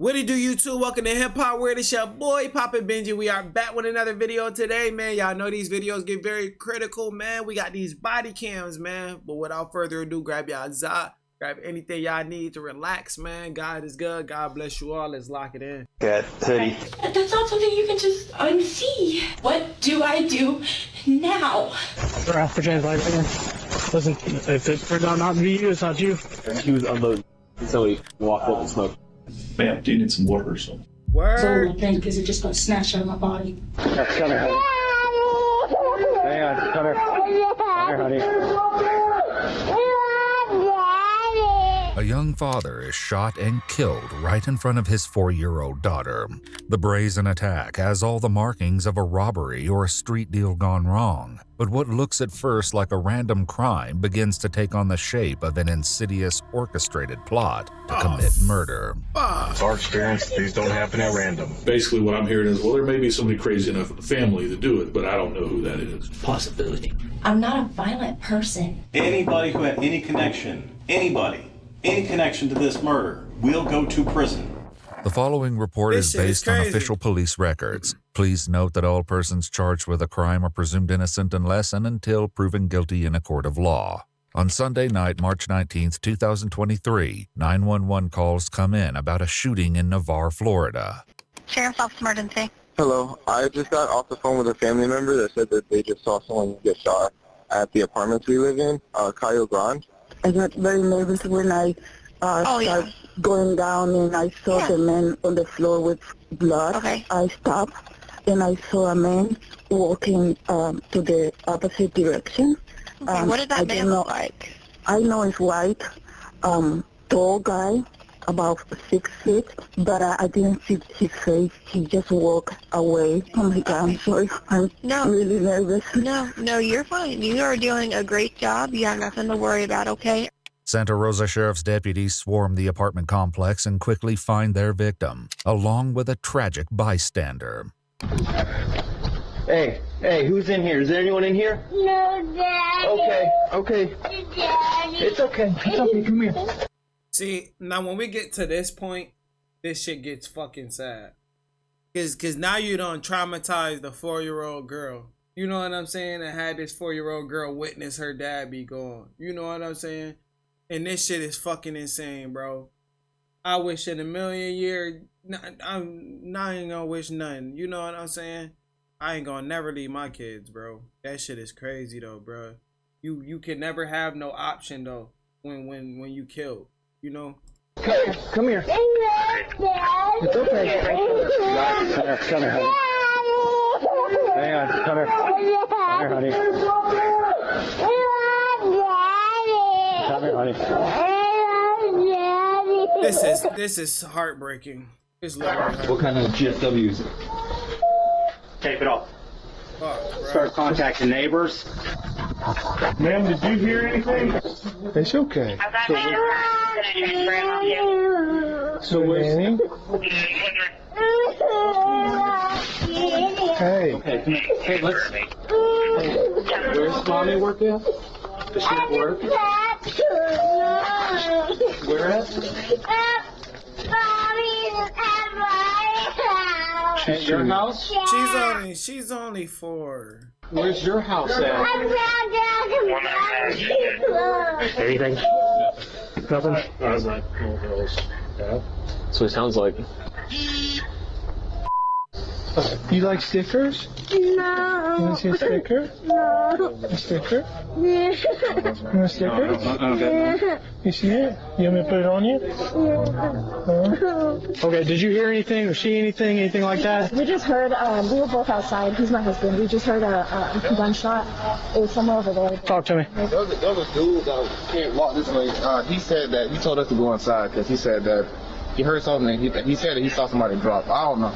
What it do, YouTube? Welcome to Hip Hop World. It's your boy Papa Benji. We are back with another video today, man. Y'all know these videos get very critical, man. We got these body cams, man. But without further ado, grab y'all Zot. Grab anything y'all need to relax, man. God is good. God bless you all. Let's lock it in. Got hoodie. That's not something you can just unsee. What do I do now? For James, like, listen, if it turns out not to be you, it's not you. He was unloading. Somebody walked up and smoked. Ma'am, do you need some water or something? Word. So little thing because it just got snatched out of my body. That's come here, honey. Hang on, come here. Come here, honey. A young father is shot and killed right in front of his 4-year-old daughter. The brazen attack has all the markings of a robbery or a street deal gone wrong. But what looks at first like a random crime begins to take on the shape of an insidious, orchestrated plot to commit murder. It's our experience, these don't happen at random. Basically what I'm hearing is, well, there may be somebody crazy enough in the family to do it, but I don't know who that is. Possibility. I'm not a violent person. Anybody who had any connection to this murder will go to prison. The following report is based on official police records. Please note that all persons charged with a crime are presumed innocent unless and until proven guilty in a court of law. On Sunday night, March 19, 2023, 911 calls come in about a shooting in Navarre, Florida. Sheriff's Office Emergency. Hello, I just got off the phone with a family member that said that they just saw someone get shot at the apartments we live in, Cayo Grande. I got very nervous when I started going down and I saw the man on the floor with blood. Okay. I stopped and I saw a man walking to the opposite direction. Okay, what did that man look like? I know he's white, tall guy, about 6 feet, but I didn't see his face. He just walked away. Oh my God, I'm sorry. I'm really nervous. No, you're fine. You are doing a great job. You have nothing to worry about, okay? Santa Rosa Sheriff's deputies swarm the apartment complex and quickly find their victim, along with a tragic bystander. Hey, who's in here? Is there anyone in here? No, Daddy. Okay. Daddy. It's okay, come here. See, now when we get to this point, this shit gets fucking sad. Cause now you done traumatize the 4-year-old girl. You know what I'm saying? And had this 4-year-old girl witness her dad be gone. You know what I'm saying? And this shit is fucking insane, bro. I wish in a million years, I'm not even gonna wish nothing. You know what I'm saying? I ain't gonna never leave my kids, bro. That shit is crazy though, bro. You can never have no option though when you killed. You know? Come here. It's okay. Come here, honey. Hang on, come here. Come here, honey. Come here, honey. This is heartbreaking. It's literally heartbreaking. What kind of GSW is it? Tape it off. Fuck, Start contacting neighbors. Ma'am, did you hear anything? It's okay. So where's Annie? Hey. Okay, come here. Hey, let's. Hey, where's Mommy work at? Does she at work? Where at? At your house? She's only 4. Where's your house at? Anything? Nothing? So it sounds like. You like stickers? No. You want to see a sticker? No. A sticker? Yeah. You want a sticker? You see it? You want me to put it on you? Okay, did you hear anything or see anything? Anything like that? We just heard, we were both outside. He's my husband. We just heard a gunshot. It was somewhere over there. Talk to me. There was a dude that can't walk this way. He said that he told us to go inside because he said that he heard something. He said that he saw somebody drop. I don't know.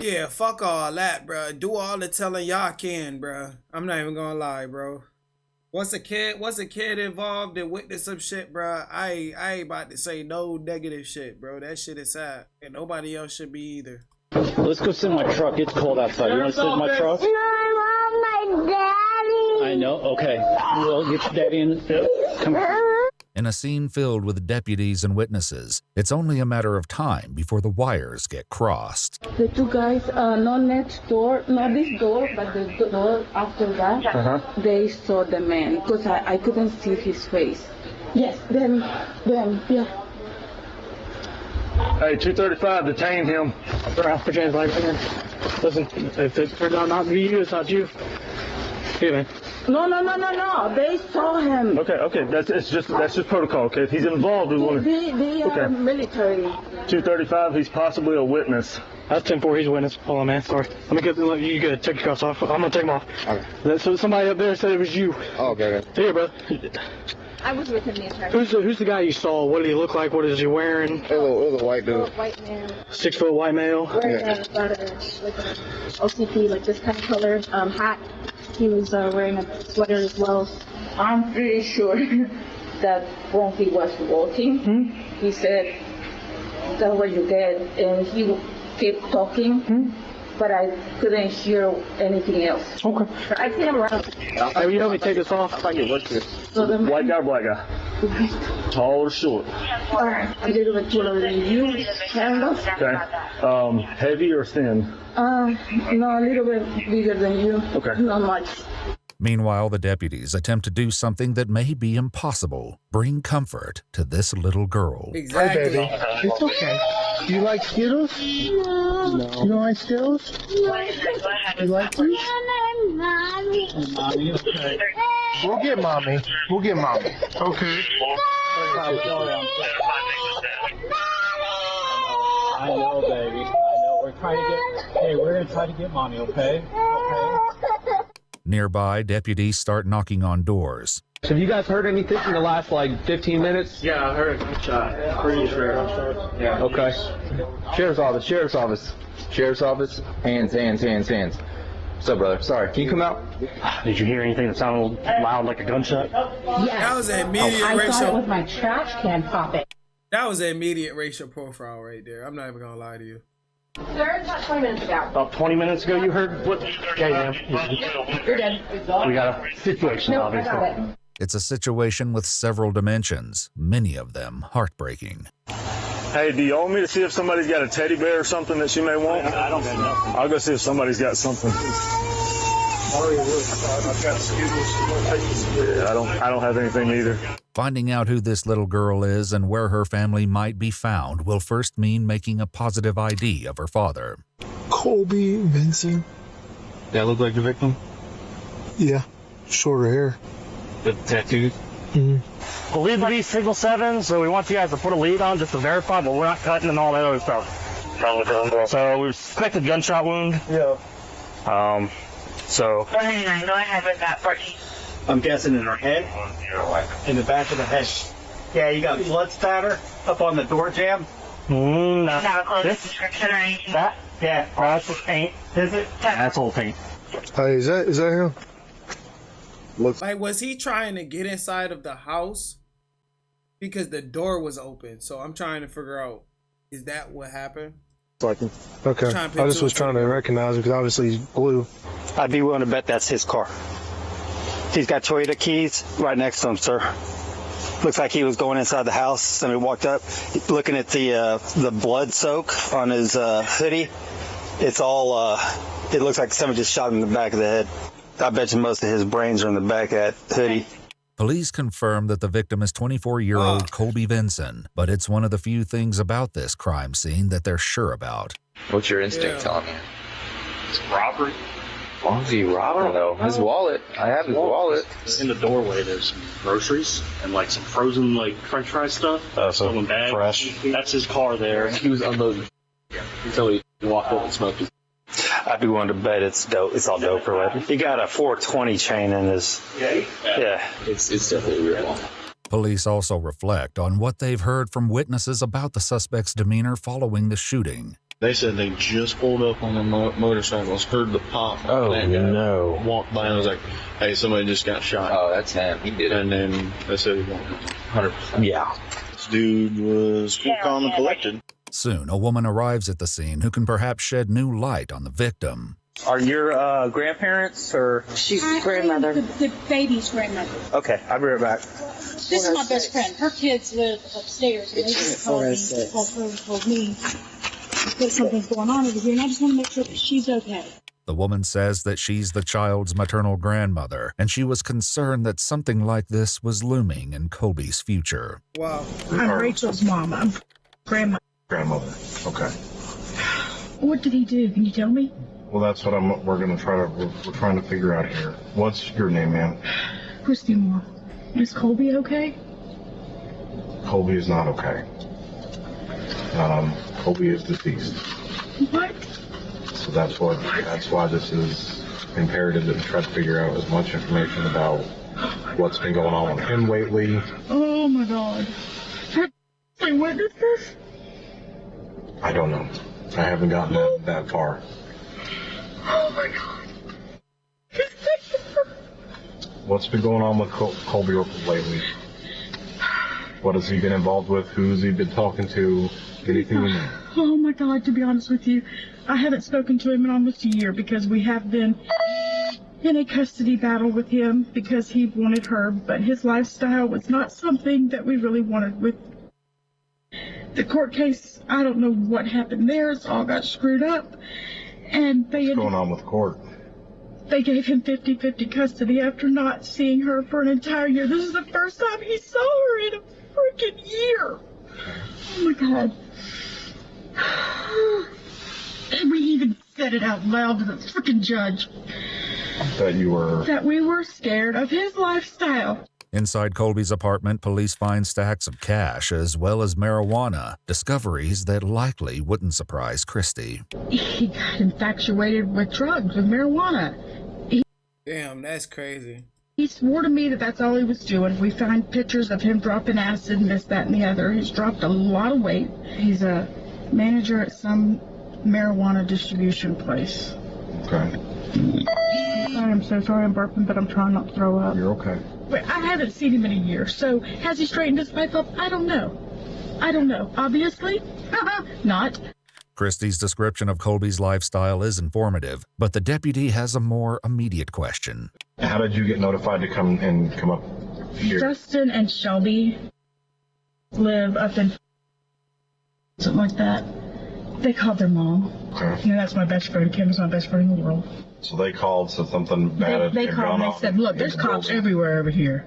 Yeah, fuck all that, bro. Do all the telling y'all can, bro. I'm not even gonna lie, bro. Once a kid involved and witnessed some shit, bro, I ain't about to say no negative shit, bro. That shit is sad, and nobody else should be either. Let's go sit in my truck. It's cold outside. You want to sit in my truck? No, I want my daddy. I know. Okay. We'll get your daddy in. Come here. In a scene filled with deputies and witnesses, it's only a matter of time before the wires get crossed. The two guys, not next door, not this door, but the door after that, they saw the man because I couldn't see his face. Yes, them, yeah. Hey, 235, detain him. For James, like, listen, if it turned out not to be you, it's not you. Here, man. No. They saw him. Okay. That's just protocol. Okay, if he's involved, we want to. They are military. 235. He's possibly a witness. That's 10-4. He's a witness. Hold on, man. Sorry. Let me get. You good? Take your cuffs off. I'm gonna take them off. Okay. So somebody up there said it was you. Oh, okay. Here, bro. I was with him the entire time. Who's the guy you saw? What did he look like? What is he wearing? It was a white dude. White man. 6 foot white male. Wearing about a OCP, like this kind of color hat. He was wearing a sweater as well. I'm pretty sure that when he was walking, he said, "That's what you get," and he kept talking. But I couldn't hear anything else. Okay. I see him around. Hey, you help me take this off? White guy, black guy? Tall or short? A little bit taller than you, kind of. Okay. Heavy or thin? No, a little bit bigger than you. Okay. Not much. Meanwhile, the deputies attempt to do something that may be impossible. Bring comfort to this little girl. Exactly. Hi, baby. It's okay. Do you like Skittles? No. You don't like Skittles? No. You like these? Mommy, okay. We'll get mommy. Okay. I know, baby. I know. We're gonna try to get mommy, okay? Okay. Nearby, deputies start knocking on doors. So have you guys heard anything in the last, 15 minutes? Yeah, I heard a gunshot. Pretty sure. Yeah. Okay. Sheriff's office. Hands. What's up, brother? Sorry, can you come out? Did you hear anything that sounded loud like a gunshot? Yes. That was an immediate I racial. thought it was my trash can popping. That was an immediate racial profile right there. I'm not even gonna lie to you. Sir, about 20 minutes ago. About 20 minutes ago, you heard what? Yeah. You're dead. We got a situation, obviously. I got it. It's a situation with several dimensions, many of them heartbreaking. Hey, do you want me to see if somebody's got a teddy bear or something that she may want? I don't got nothing. I'll go see if somebody's got something. Yeah, I don't have anything either. Finding out who this little girl is and where her family might be found will first mean making a positive ID of her father. Colby Benson. That look like the victim? Yeah, shorter hair. The tattoos? Mm-hmm. Believe to be Signal 7, so we want you guys to put a lead on just to verify, but we're not cutting and all that other stuff. So we suspect a gunshot wound. Yeah. So. Go ahead with that for you. I'm guessing in her head? In the back of the head. Yeah, you got blood spatter up on the door jamb? No. Have a close description or anything? That? Yeah. That's just paint. Is it? That's old paint. Hey, is that him? Like, was he trying to get inside of the house? Because the door was open. So I'm trying to figure out, is that what happened? Okay. I just was trying to recognize it because obviously he's blue. I'd be willing to bet that's his car. He's got Toyota keys right next to him, sir. Looks like he was going inside the house. Somebody walked up, looking at the blood soak on his hoodie. It's all, it looks like somebody just shot him in the back of the head. I bet you most of his brains are in the back of that hoodie. Police confirm that the victim is 24-year-old Colby Benson, but it's one of the few things about this crime scene that they're sure about. What's your instinct telling you? It's robbery. Why was he robbing, though? His wallet. I have his wallet. In the doorway, there's some groceries and some frozen French fry stuff. So bags. fresh. That's his car there. He was unloading until he walked up and smoked his. I'd be willing to bet it's dope. It's all dope or whatever. He got a 420 chain in his. Yeah. It's definitely real. Police also reflect on what they've heard from witnesses about the suspect's demeanor following the shooting. They said they just pulled up on their motorcycles, heard the pop. Oh, no. Walked by and was like, hey, somebody just got shot. Oh, that's him. He did it. And then they said he wanted 100%. Yeah. This dude was cool, calm, and collected. Soon, a woman arrives at the scene who can perhaps shed new light on the victim. Are your grandparents or? She's grandmother. The baby's grandmother. Okay, I'll be right back. This is my best friend. Her kids live upstairs, and they just called her and told me that something's going on over here, and I just want to make sure that she's okay. The woman says that she's the child's maternal grandmother, and she was concerned that something like this was looming in Colby's future. Wow. I'm Rachel's mom. I'm grandmother. Grandmother. Okay. What did he do? Can you tell me? Well, that's what we're trying to figure out here. What's your name, ma'am? Christy Moore. Is Colby okay? Colby is not okay. Colby is deceased. What? So that's why this is imperative that we try to figure out as much information about what's been going on with him lately. Oh my God. Have I witnessed this? I don't know. I haven't gotten that far. Oh my God. What's been going on with Colby lately? What has he been involved with? Who's he been talking to? Anything you know? Oh my God, to be honest with you, I haven't spoken to him in almost a year because we have been in a custody battle with him because he wanted her, but his lifestyle was not something that we really wanted with the court case. I don't know what happened there. It's all got screwed up. And what's going on with court? They gave him 50-50 custody after not seeing her for an entire year. This is the first time he saw her in a freaking year. Oh my God. And we even said it out loud to the freaking judge. That we were scared of his lifestyle. Inside Colby's apartment, police find stacks of cash as well as marijuana, discoveries that likely wouldn't surprise Christy. He got infatuated with drugs, with marijuana. Damn, that's crazy. He swore to me that that's all he was doing. We find pictures of him dropping acid and this, that, and the other. He's dropped a lot of weight. He's a manager at some marijuana distribution place. Okay. I'm so sorry I'm burping, but I'm trying not to throw up. You're okay. But I haven't seen him in a year, so has he straightened his life up? I don't know. Obviously, not. Christy's description of Colby's lifestyle is informative, but the deputy has a more immediate question. How did you get notified to come up here? Justin and Shelby live up in something like that. They called their mom. Okay. You know, that's my best friend. Kim is my best friend in the world. So they called, said something bad. They called and they said, look, there's cops everywhere over here.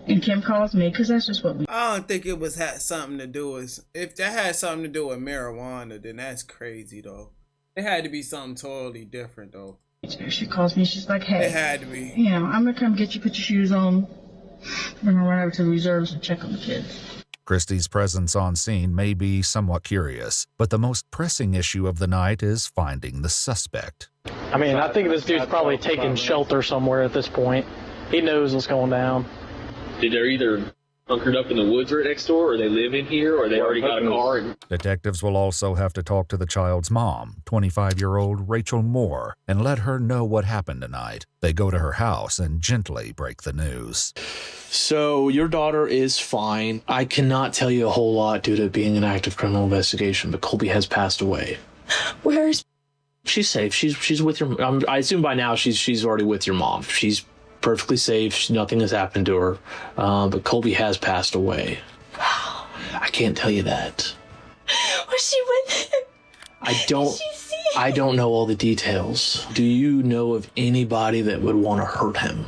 And Kim calls me because that's just what we... I don't think it had something to do with... If that had something to do with marijuana, then that's crazy, though. It had to be something totally different, though. She calls me. She's like, hey. It had to be. You know, I'm going to come get you, put your shoes on. We're going to run over to the reserves and check on the kids. Christy's presence on scene may be somewhat curious, but the most pressing issue of the night is finding the suspect. I mean, I think this dude's probably taking shelter somewhere at this point. He knows what's going down. They're either bunkered up in the woods right next door, or they live in here, or they already got a car. Detectives will also have to talk to the child's mom, 25-year-old Rachel Moore, and let her know what happened tonight. They go to her house and gently break the news. So your daughter is fine. I cannot tell you a whole lot due to being an active criminal investigation, but Colby has passed away. Where's... She's safe. She's with your... I assume by now she's already with your mom. She's perfectly safe. Nothing has happened to her. But Colby has passed away. Wow. I can't tell you that. Was she with him? I don't know all the details. Do you know of anybody that would want to hurt him?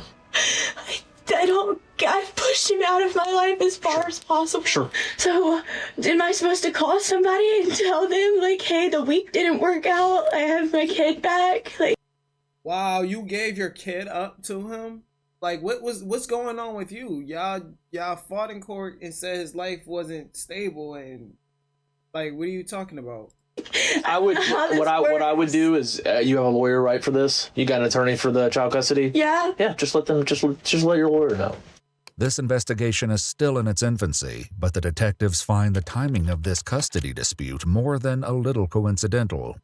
I've pushed him out of my life as far as possible. Sure. So, am I supposed to call somebody and tell them, like, hey, the week didn't work out, I have my kid back? Like, wow, you gave your kid up to him? Like, what's going on with you? Y'all fought in court and said his life wasn't stable, and like, what are you talking about? What I would do is you have a lawyer, right, for this? You got an attorney for the child custody? Yeah. Yeah, just let your lawyer know. This investigation is still in its infancy, but the detectives find the timing of this custody dispute more than a little coincidental.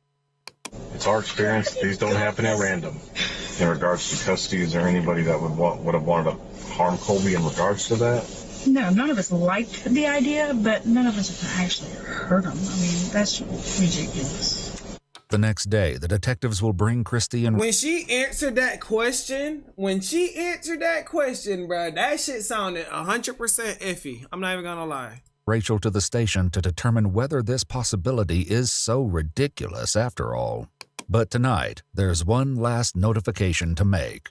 It's our experience that these don't happen at random. In regards to custody, is there anybody that would have wanted to harm Colby in regards to that? No, none of us liked the idea, but none of us have actually hurt him. I mean, that's ridiculous. The next day, the detectives will bring Christy and when she answered that question, bruh, that shit sounded 100% iffy. I'm not even gonna lie. Rachel to the station to determine whether this possibility is so ridiculous after all. But tonight, there's one last notification to make.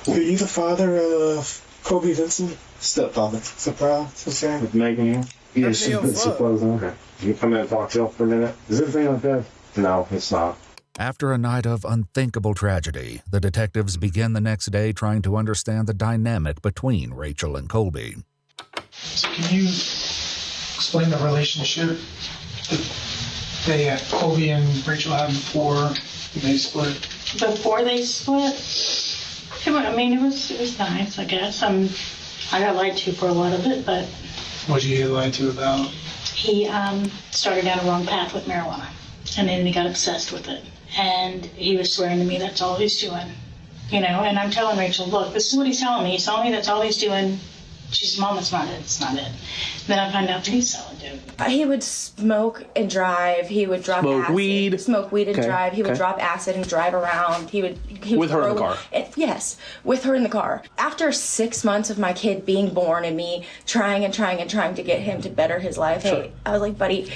Are you the father of Kobe Vincent? Stepfather. Surprise. With Megan here? Yeah, she put some clothes on. Okay. You come in and talk to him for a minute. Is everything okay? No, it's not. After a night of unthinkable tragedy, the detectives begin the next day trying to understand the dynamic between Rachel and Colby. So can you explain the relationship that Colby and Rachel had before they split? Before they split, it was nice, I guess. I got lied to for a lot of it, but... What did you get lied to about? He started down a wrong path with marijuana, and then he got obsessed with it. And he was swearing to me that's all he's doing. And I'm telling Rachel, look, this is what he's telling me. He's telling me that's all he's doing. She's, Mom, it's not it. It's not it. Then I find out that he's selling dope. He would smoke and drive. He would drop acid. Smoke weed and drive. He would drop acid and drive around. He would with her in the car. Yes, with her in the car. After 6 months of my kid being born and me trying to get him to better his life, I was like, buddy,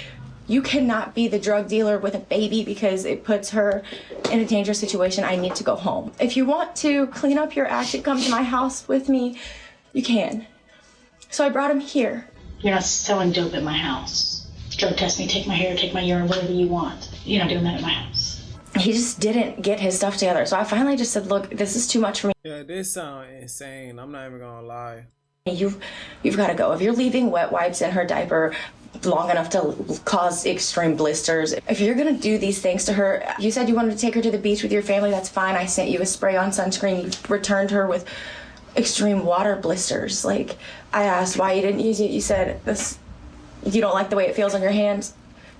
you cannot be the drug dealer with a baby because it puts her in a dangerous situation. I need to go home. If you want to clean up your act and come to my house with me, you can. So I brought him here. You're not selling dope at my house. Drug test me, take my hair, take my urine, whatever you want. You're not doing that at my house. He just didn't get his stuff together. So I finally just said, look, this is too much for me. Yeah, this sounds insane. I'm not even gonna lie. You've got to go. If you're leaving wet wipes in her diaper long enough to cause extreme blisters, if you're going to do these things to her, you said you wanted to take her to the beach with your family, that's fine. I sent you a spray-on sunscreen. You returned her with extreme water blisters. Like, I asked why you didn't use it. You said, you don't like the way it feels on your hands.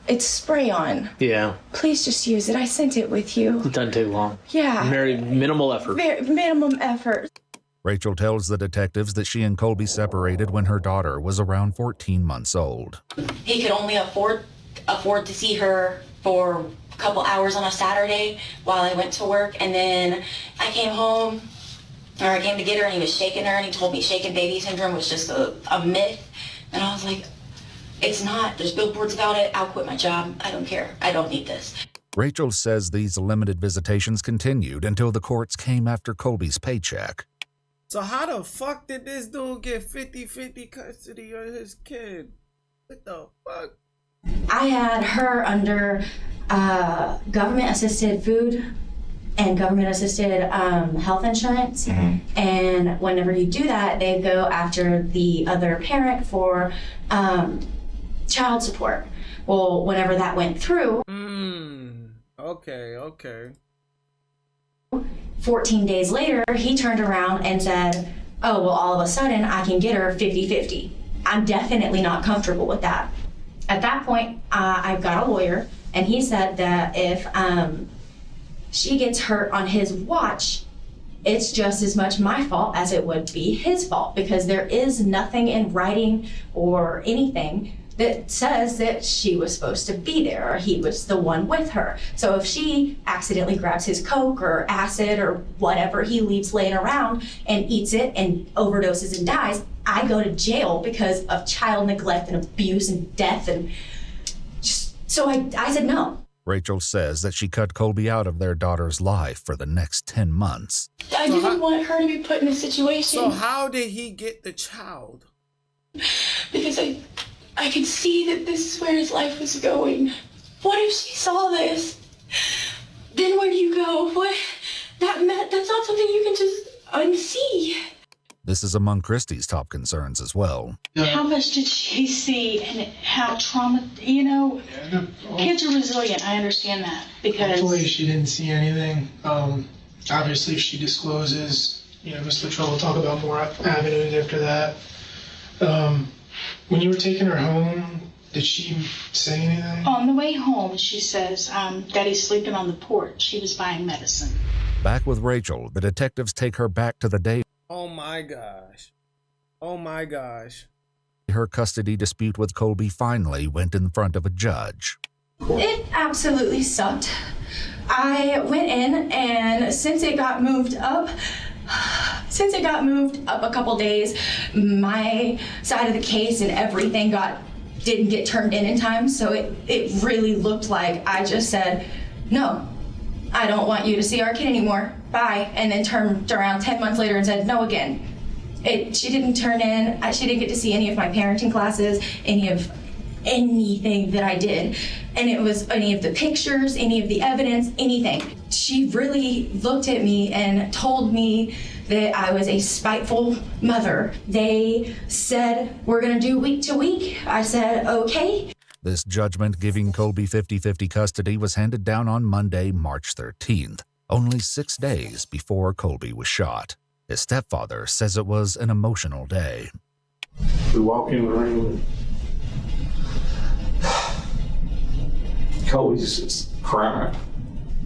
It's spray-on. Yeah. Please just use it. I sent it with you. It doesn't take long. Yeah. Very minimal effort. Minimum effort. Rachel tells the detectives that she and Colby separated when her daughter was around 14 months old. He could only afford to see her for a couple hours on a Saturday while I went to work, and then I came home, or I came to get her, and he was shaking her, and he told me shaken baby syndrome was just a myth, and I was like, it's not. There's billboards about it. I'll quit my job. I don't care. I don't need this. Rachel says these limited visitations continued until the courts came after Colby's paycheck. So how the fuck did this dude get 50-50 custody of his kid? What the fuck? I had her under government-assisted food and government-assisted health insurance. Mm-hmm. And whenever you do that, they go after the other parent for child support. Well, whenever that went through... Okay. 14 days later, he turned around and said, oh, well, all of a sudden, I can get her 50-50. I'm definitely not comfortable with that. At that point, I've got a lawyer, and he said that if she gets hurt on his watch, it's just as much my fault as it would be his fault, because there is nothing in writing or anything that says that she was supposed to be there or he was the one with her. So if she accidentally grabs his Coke or acid or whatever he leaves laying around and eats it and overdoses and dies, I go to jail because of child neglect and abuse and death. And so I said no. Rachel says that she cut Colby out of their daughter's life for the next 10 months. I didn't want her to be put in a situation. So how did he get the child? Because I could see that this is where his life was going. What if she saw this? Then where do you go? That's not something you can just unsee. This is among Christie's top concerns as well. How much did she see and how kids are resilient. I understand that because... Hopefully she didn't see anything. Obviously if she discloses, Mr. Latrell will talk about more avenues after that. When you were taking her home, did she say anything? On the way home, she says, Daddy's sleeping on the porch. She was buying medicine. Back with Rachel, the detectives take her back to the day. Oh my gosh. Her custody dispute with Colby finally went in front of a judge. It absolutely sucked. I went in, and since it got moved up a couple days, my side of the case and everything didn't get turned in time, so it really looked like I just said, no, I don't want you to see our kid anymore, bye, and then turned around 10 months later and said no again. She didn't turn in, she didn't get to see any of my parenting classes, anything that I did, and it was any of the pictures, any of the evidence, anything. She really looked at me and told me that I was a spiteful mother. They said, we're gonna do week to week. I said, okay. This judgment giving Colby 50-50 custody was handed down on Monday, March 13th, only 6 days before Colby was shot. His stepfather says it was an emotional day. We walk in the room, Colby's just crying.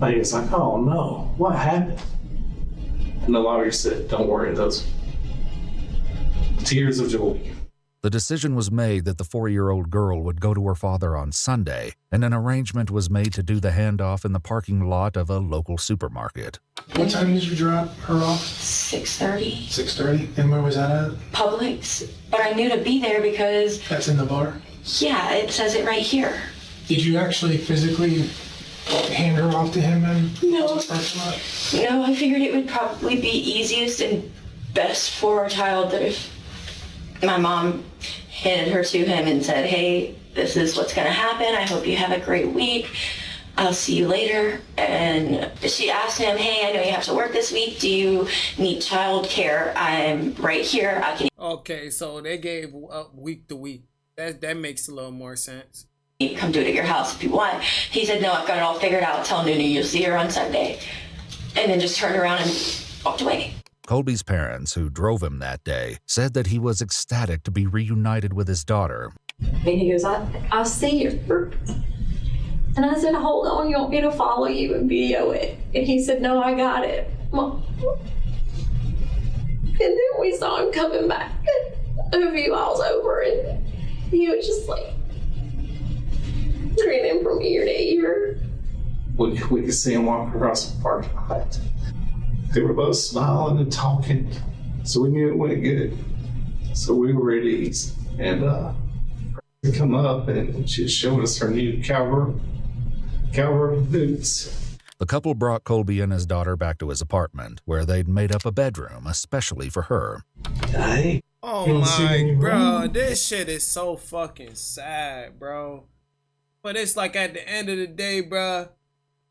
It's like, oh no, what happened? And the lawyer said, don't worry, those tears of joy. The decision was made that the 4-year-old girl would go to her father on Sunday, and an arrangement was made to do the handoff in the parking lot of a local supermarket. What time did you drop her off? 6:30. 6:30? And where was that at? Publix. But I knew to be there because... That's in the bar? Yeah, it says it right here. Did you actually physically hand her off to him in the parking lot? No, I figured it would probably be easiest and best for our child that if my mom handed her to him and said, hey, this is what's going to happen. I hope you have a great week. I'll see you later. And she asked him, hey, I know you have to work this week. Do you need child care? I'm right here. I can... Okay, so they gave week to week. That makes a little more sense. Come do it at your house if you want. He said, no, I've got it all figured out. Tell Nunu you'll see her on Sunday. And then just turned around and walked away. Colby's parents, who drove him that day, said that he was ecstatic to be reunited with his daughter. And he goes, I see her. And I said, hold on, you want me to follow you and video it? And he said, no, I got it, Mom. And then we saw him coming back a few miles over, and he was just like grinning from ear to ear. We could see him walking across the parking lot. They were both smiling and talking, so we knew it went good. So we were at ease. And we come up, and she was showing us her new cowboy boots. The couple brought Colby and his daughter back to his apartment, where they'd made up a bedroom especially for her. Hey. Oh my, bro, this shit is so fucking sad, bro. But it's like at the end of the day, bro,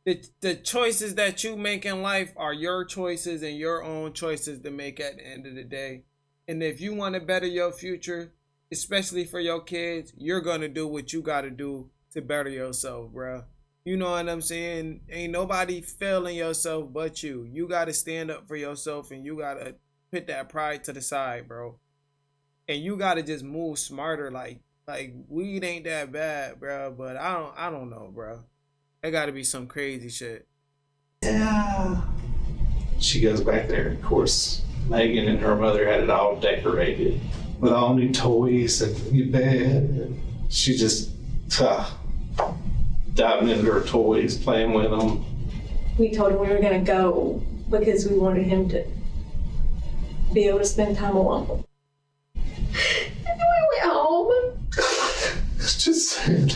the choices that you make in life are your choices and your own choices to make at the end of the day. And if you want to better your future, especially for your kids, you're going to do what you got to do to better yourself, bro. You know what I'm saying? Ain't nobody failing yourself but you. You got to stand up for yourself, and you got to put that pride to the side, bro. And you got to just move smarter. Like weed ain't that bad, bro, but I don't know, bro. It got to be some crazy shit. Yeah. She goes back there. Of course, Megan and her mother had it all decorated with all new toys and new bed. And she just diving into her toys, playing with them. We told him we were going to go because we wanted him to be able to spend time alone. And we went home. It's just sad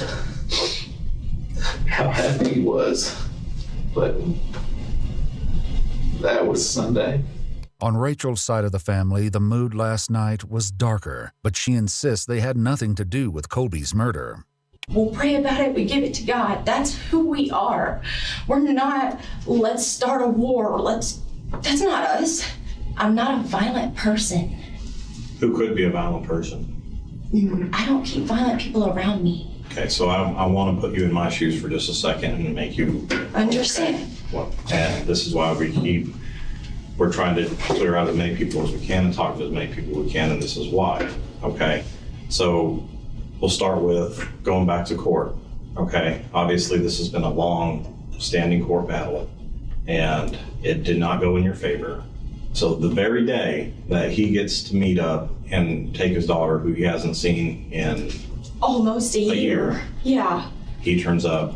how happy he was. But that was Sunday. On Rachel's side of the family, the mood last night was darker, but she insists they had nothing to do with Colby's murder. We'll pray about it, we give it to God. That's who we are. We're not, let's start a war. That's not us. I'm not a violent person. Who could be a violent person? I don't keep violent people around me. Okay, so I want to put you in my shoes for just a second and make you understand. Well, and this is why we're trying to clear out as many people as we can and talk to as many people as we can, and this is why. Okay, so we'll start with going back to court. Okay, obviously this has been a long standing court battle, and it did not go in your favor. So the very day that he gets to meet up and take his daughter, who he hasn't seen in almost a year. Yeah. He turns up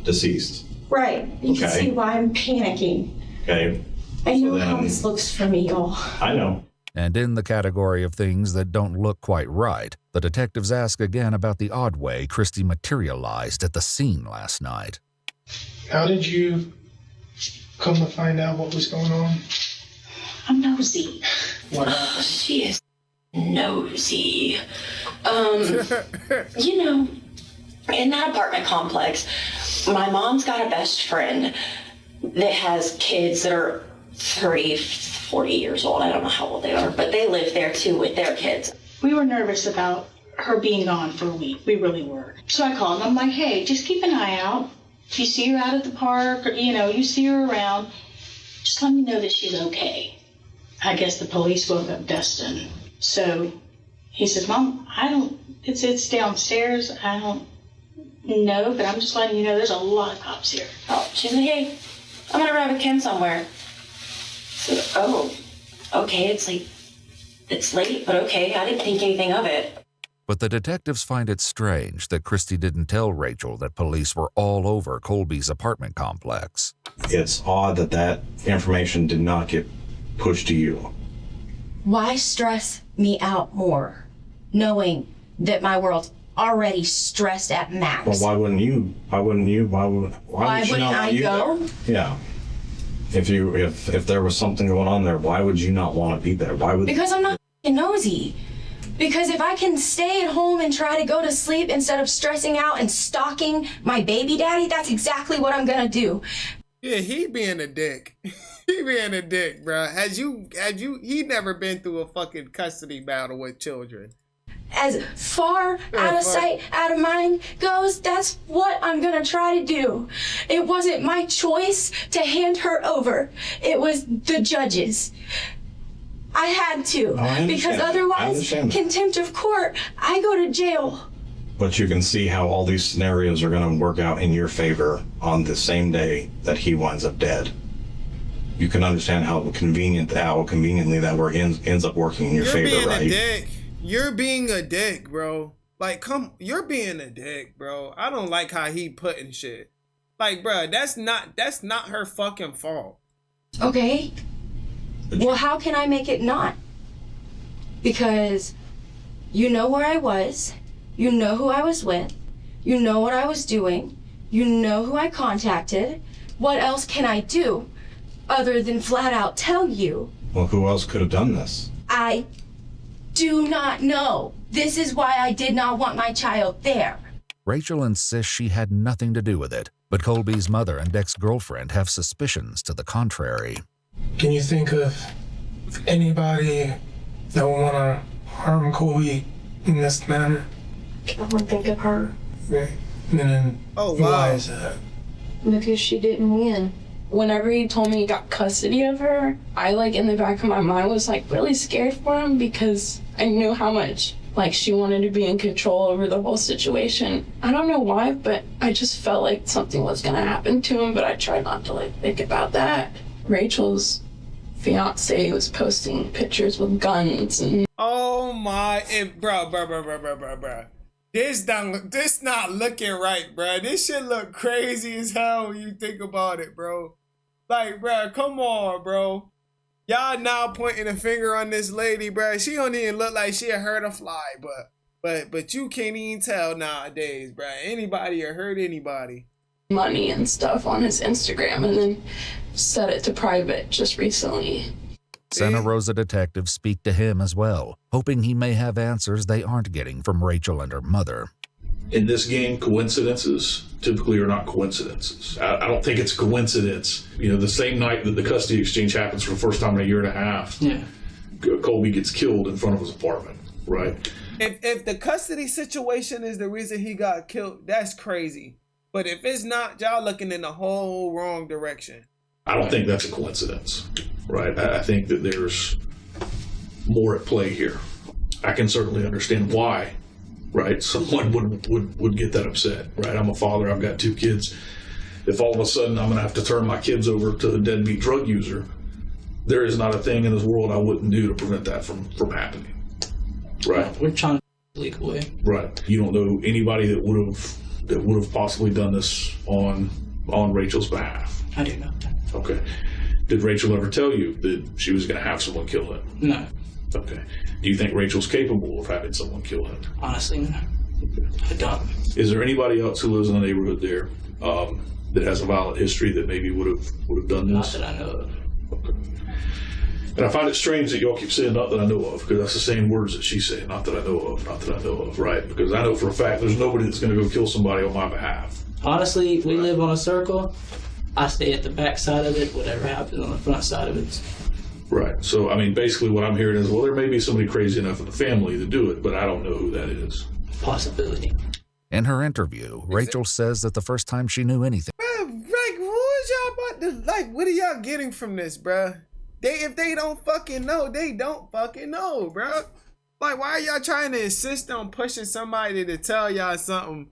deceased. Right. You can Okay. see why I'm panicking. Okay. I know So how then- this looks for me, y'all. I know. And in the category of things that don't look quite right, the detectives ask again about the odd way Christy materialized at the scene last night. How did you come to find out what was going on? I'm nosy. What She is nosy. You know, in that apartment complex, my mom's got a best friend that has kids that are 30, 40 years old. I don't know how old they are, but they live there too with their kids. We were nervous about her being gone for a week. We really were. So I called and I'm like, hey, just keep an eye out. If you see her out at the park or, you know, you see her around, just let me know that she's okay. I guess the police woke up Dustin. So he says, Mom, it's downstairs. I don't know, but I'm just letting you know there's a lot of cops here. Oh, she's like, hey, I'm going to ride with Ken somewhere. So, oh, okay, it's late, but okay, I didn't think anything of it. But the detectives find it strange that Christy didn't tell Rachel that police were all over Colby's apartment complex. It's odd that that information did not get pushed to you. Why stress me out more, knowing that my world's already stressed at max? Well, why wouldn't you? Why wouldn't I go? Yeah. If there was something going on there, why would you not want to be there? Why would? Because I'm not nosy. Because if I can stay at home and try to go to sleep instead of stressing out and stalking my baby daddy, that's exactly what I'm gonna do. Yeah, he being a dick. He being a dick, bro. He never been through a fucking custody battle with children. As far out of sight, out of mind goes, that's what I'm gonna try to do. It wasn't my choice to hand her over. It was the judges. I had to, because otherwise, contempt of court, I go to jail. But you can see how all these scenarios are going to work out in your favor on the same day that he winds up dead. You can understand how conveniently that ends up working in your favor, right? You're being a dick. You're being a dick, bro. Like, you're being a dick, bro. I don't like how he putting shit. Like, bro, that's not her fucking fault. Okay. Well, how can I make it not? Because you know where I was, you know who I was with, you know what I was doing, you know who I contacted. What else can I do other than flat out tell you? Well, who else could have done this? I do not know. This is why I did not want my child there. Rachel insists she had nothing to do with it, but Colby's mother and ex-girlfriend have suspicions to the contrary. Can you think of anybody that would want to harm Colby in this manner? I wouldn't think of her. Okay. And then, why is that? Because she didn't win. Whenever he told me he got custody of her, I, in the back of my mind was, really scared for him because I knew how much, she wanted to be in control over the whole situation. I don't know why, but I just felt like something was going to happen to him, but I tried not to, think about that. Rachel's fiance was posting pictures with guns and... Oh my... Bro. This not looking right, bro. This shit look crazy as hell when you think about it, bro. Bro, come on, bro. Y'all now pointing a finger on this lady, bro. She don't even look like she hurt a fly, but you can't even tell nowadays, bro. Anybody or hurt anybody. Money and stuff on his Instagram and then set it to private just recently. Santa Rosa detectives speak to him as well, hoping he may have answers they aren't getting from Rachel and her mother. In this game, coincidences typically are not coincidences. I don't think it's a coincidence. The same night that the custody exchange happens for the first time in a year and a half, Colby gets killed in front of his apartment, right? If the custody situation is the reason he got killed, that's crazy. But if it's not, y'all looking in the whole wrong direction. I don't think that's a coincidence, right? I think that there's more at play here. I can certainly understand why, right? Someone would get that upset, right? I'm a father, I've got 2 kids. If all of a sudden I'm gonna have to turn my kids over to a deadbeat drug user, there is not a thing in this world I wouldn't do to prevent that from happening, right? We're trying to legally. Right. You don't know anybody that would have possibly done this on on Rachel's behalf? I do not. Okay. Did Rachel ever tell you that she was going to have someone kill him? No. Okay. Do you think Rachel's capable of having someone kill him? Honestly, no. I don't. Is there anybody else who lives in the neighborhood there that has a violent history that maybe would have done this? Not that I know of. Okay. And I find it strange that y'all keep saying "not that I know of," because that's the same words that she's saying. Not that I know of. Not that I know of. Right? Because I know for a fact there's nobody that's going to go kill somebody on my behalf. Honestly, we live on a circle. I stay at the back side of it. Whatever happens on the front side of it. Right. So, I mean, basically what I'm hearing is, well, there may be somebody crazy enough in the family to do it, but I don't know who that is. Possibility. In her interview, Rachel says that the first time she knew anything. Like, who is y'all about to, like, what are y'all getting from this, bruh? If they don't fucking know, they don't fucking know, bruh. Like, why are y'all trying to insist on pushing somebody to tell y'all something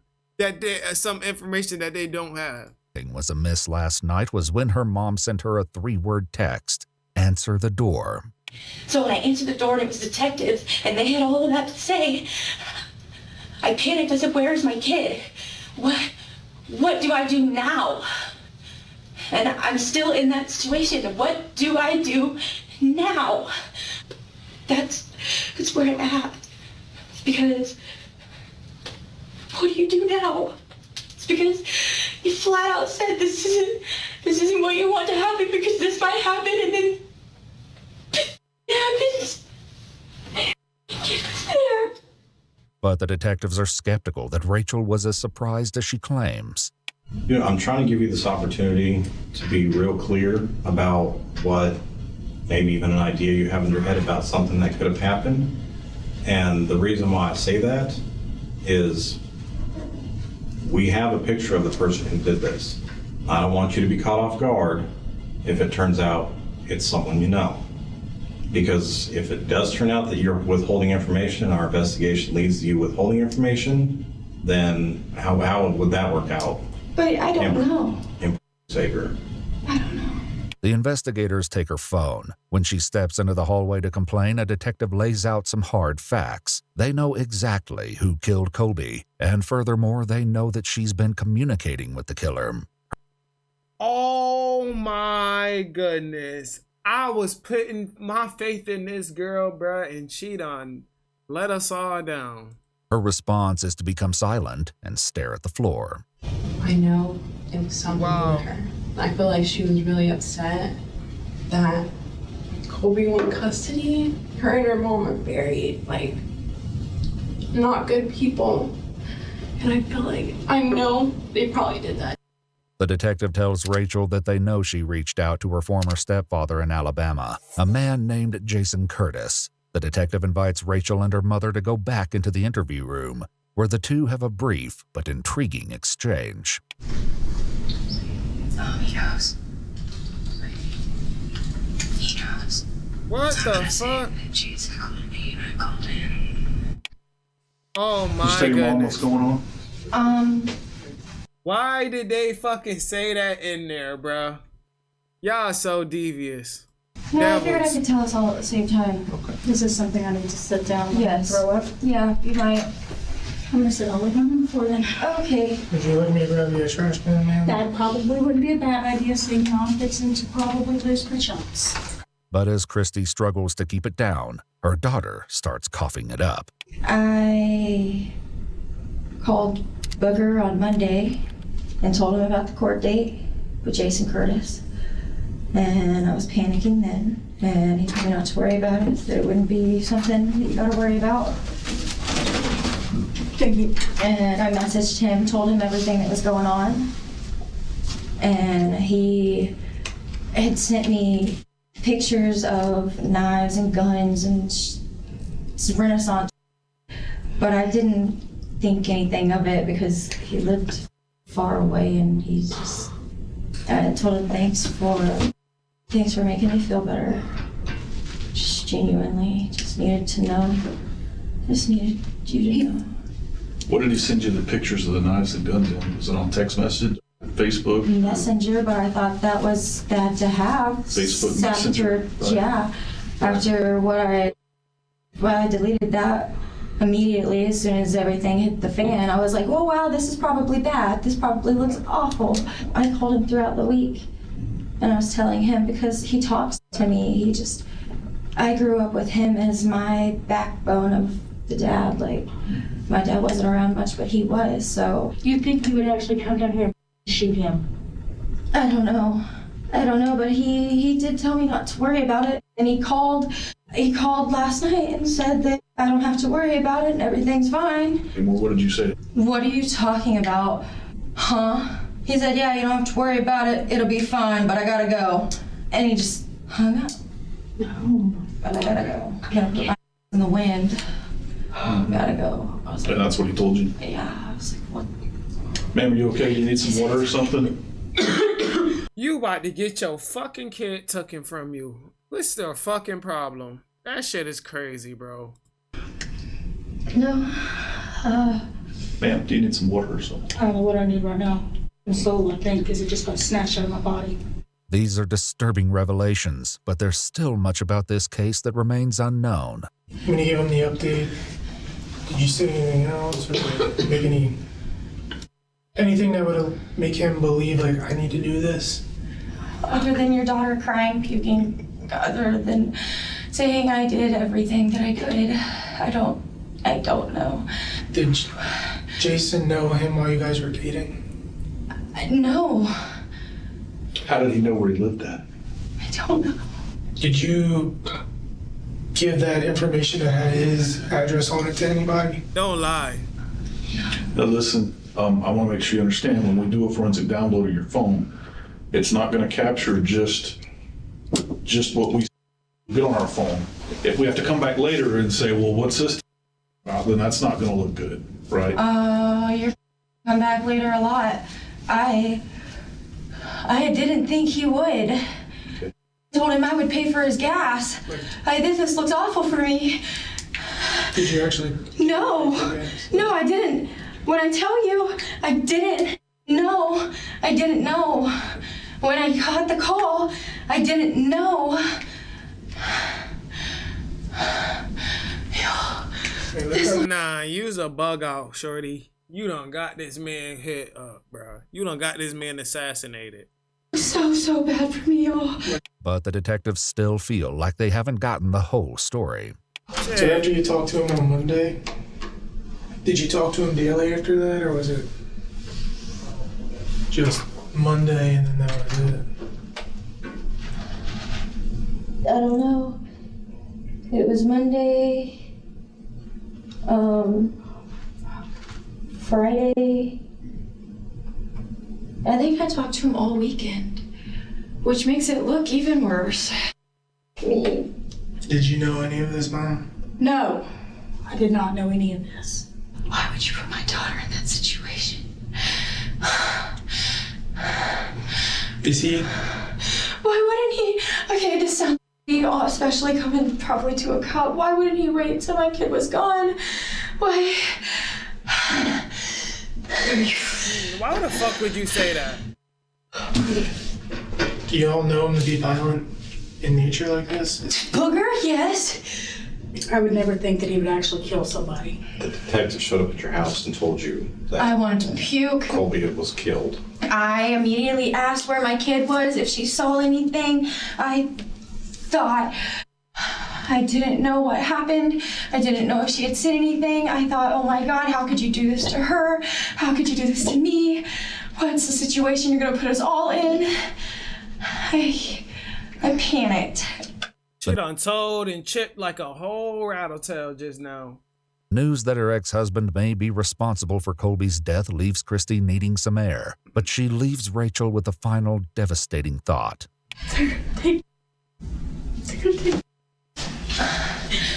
some information that they don't have? Was amiss last night was when her mom sent her a 3-word text. Answer the door. So when I answered the door and it was detectives and they had all of that to say, I panicked. I said, where's my kid? What do I do now? And I'm still in that situation. What do I do now? That's where I'm at. It's because, what do you do now? It's because you flat out said this isn't what you want to happen, because this might happen, and then it happens. It was there. But the detectives are skeptical that Rachel was as surprised as she claims. You know, I'm trying to give you this opportunity to be real clear about what, maybe even an idea you have in your head about something that could have happened. And the reason why I say that is we have a picture of the person who did this. I don't want you to be caught off guard if it turns out it's someone you know. Because if it does turn out that you're withholding information and our investigation leads to you withholding information, then how would that work out? But I don't know. Savior. The investigators take her phone. When she steps into the hallway to complain, a detective lays out some hard facts. They know exactly who killed Colby, and furthermore, they know that she's been communicating with the killer. Oh my goodness. I was putting my faith in this girl, bruh, and she done let us all down. Her response is to become silent and stare at the floor. I know it was something with her. I feel like she was really upset that Colby won custody. Her and her mom are very, like, not good people. And I feel like, I know they probably did that. The detective tells Rachel that they know she reached out to her former stepfather in Alabama, a man named Jason Curtis. The detective invites Rachel and her mother to go back into the interview room, where the two have a brief but intriguing exchange. Oh, he knows. He knows. What the fuck? Oh my Just tell your mom goodness. what's going on. Why did they fucking say that in there, bruh? Y'all so devious. No, I figured I could tell us all at the same time. Okay. Is this something I need to sit down and throw up? Yeah, you might. I'm gonna sit all the way down on the floor then. Okay. Would you like me to grab you a trash can, ma'am? That probably wouldn't be a bad idea, seeing how it fits into probably lose my chunks. But as Christy struggles to keep it down, her daughter starts coughing it up. I called Booger on Monday and told him about the court date with Jason Curtis. And I was panicking then, and he told me not to worry about it, that it wouldn't be something that you gotta worry about. Thank you. And I messaged him, told him everything that was going on. And he had sent me pictures of knives and guns and Renaissance. But I didn't think anything of it because he lived far away, and he's just, I told him thanks for making me feel better. Just genuinely, just needed to know. Just needed you to know. What did he send you the pictures of the knives and guns in? Was it on text message, Facebook? Messenger, but I thought that was bad to have. Facebook Messenger, right. Yeah. After what I deleted that, immediately, as soon as everything hit the fan, I was like, oh wow, this is probably bad. This probably looks awful. I called him throughout the week, and I was telling him, because he talks to me, I grew up with him as my backbone of the dad. Like, my dad wasn't around much, but he was, so. You think he would actually come down here and shoot him? I don't know, but he did tell me not to worry about it, and he called last night and said that I don't have to worry about it and everything's fine. And what did you say? What are you talking about? Huh? He said, yeah, you don't have to worry about it. It'll be fine, but I gotta go. And he just hung up. No. But I gotta go. I gotta put my in the wind. Gotta go. I was like, And that's what he told you? Yeah. I was like, what? Ma'am, are you okay? You need some water or something? You about to get your fucking kid taken from you. What's the fucking problem? That shit is crazy, bro. No. Ma'am, do you need some water or something? I don't know what I need right now. I'm soul, I think, because it just got snatched out of my body. These are disturbing revelations, but there's still much about this case that remains unknown. When you gave him the update, did you say anything else, or make anything that would make him believe, like, I need to do this? Other than your daughter crying, puking, other than saying I did everything that I could, I don't know. Did Jason know him while you guys were dating? No. How did he know where he lived at? I don't know. Did you give that information that had his address on it to anybody? Don't lie. Now listen, I want to make sure you understand, when we do a forensic download of your phone, it's not going to capture just what we get on our phone. If we have to come back later and say, well, what's this about, then that's not going to look good, right? You're come back later a lot. I didn't think he would. Okay. Told him I would pay for his gas. This looks awful for me. Did you actually? No, I didn't. When I tell you, I didn't know. I didn't know. When I got the call, I didn't know. Nah, you's a bug out, shorty. You done got this man hit up, bro. You done got this man assassinated. So bad for me, y'all. But the detectives still feel like they haven't gotten the whole story. So after you talked to him on Monday, did you talk to him daily after that, or was it just Monday and then that was it? I don't know. It was Monday, Friday. I think I talked to him all weekend, which makes it look even worse. Did you know any of this, Mom? No, I did not know any of this. Why would you put my daughter in that situation? Is he? Why wouldn't he? Okay, this sounds especially coming probably to a cop. Why wouldn't he wait until my kid was gone? Why? Why the fuck would you say that? Do y'all know him to be violent in nature like this? Booger, yes. I would never think that he would actually kill somebody. The detective showed up at your house and told you that I wanted to puke. Colby was killed. I immediately asked where my kid was, if she saw anything. I thought, I didn't know what happened. I didn't know if she had seen anything. I thought, oh my God, how could you do this to her? How could you do this to me? What's the situation you're gonna put us all in? I panicked. She done told and chipped like a whole rattletail just now. News that her ex-husband may be responsible for Colby's death leaves Christy needing some air, but she leaves Rachel with a final devastating thought.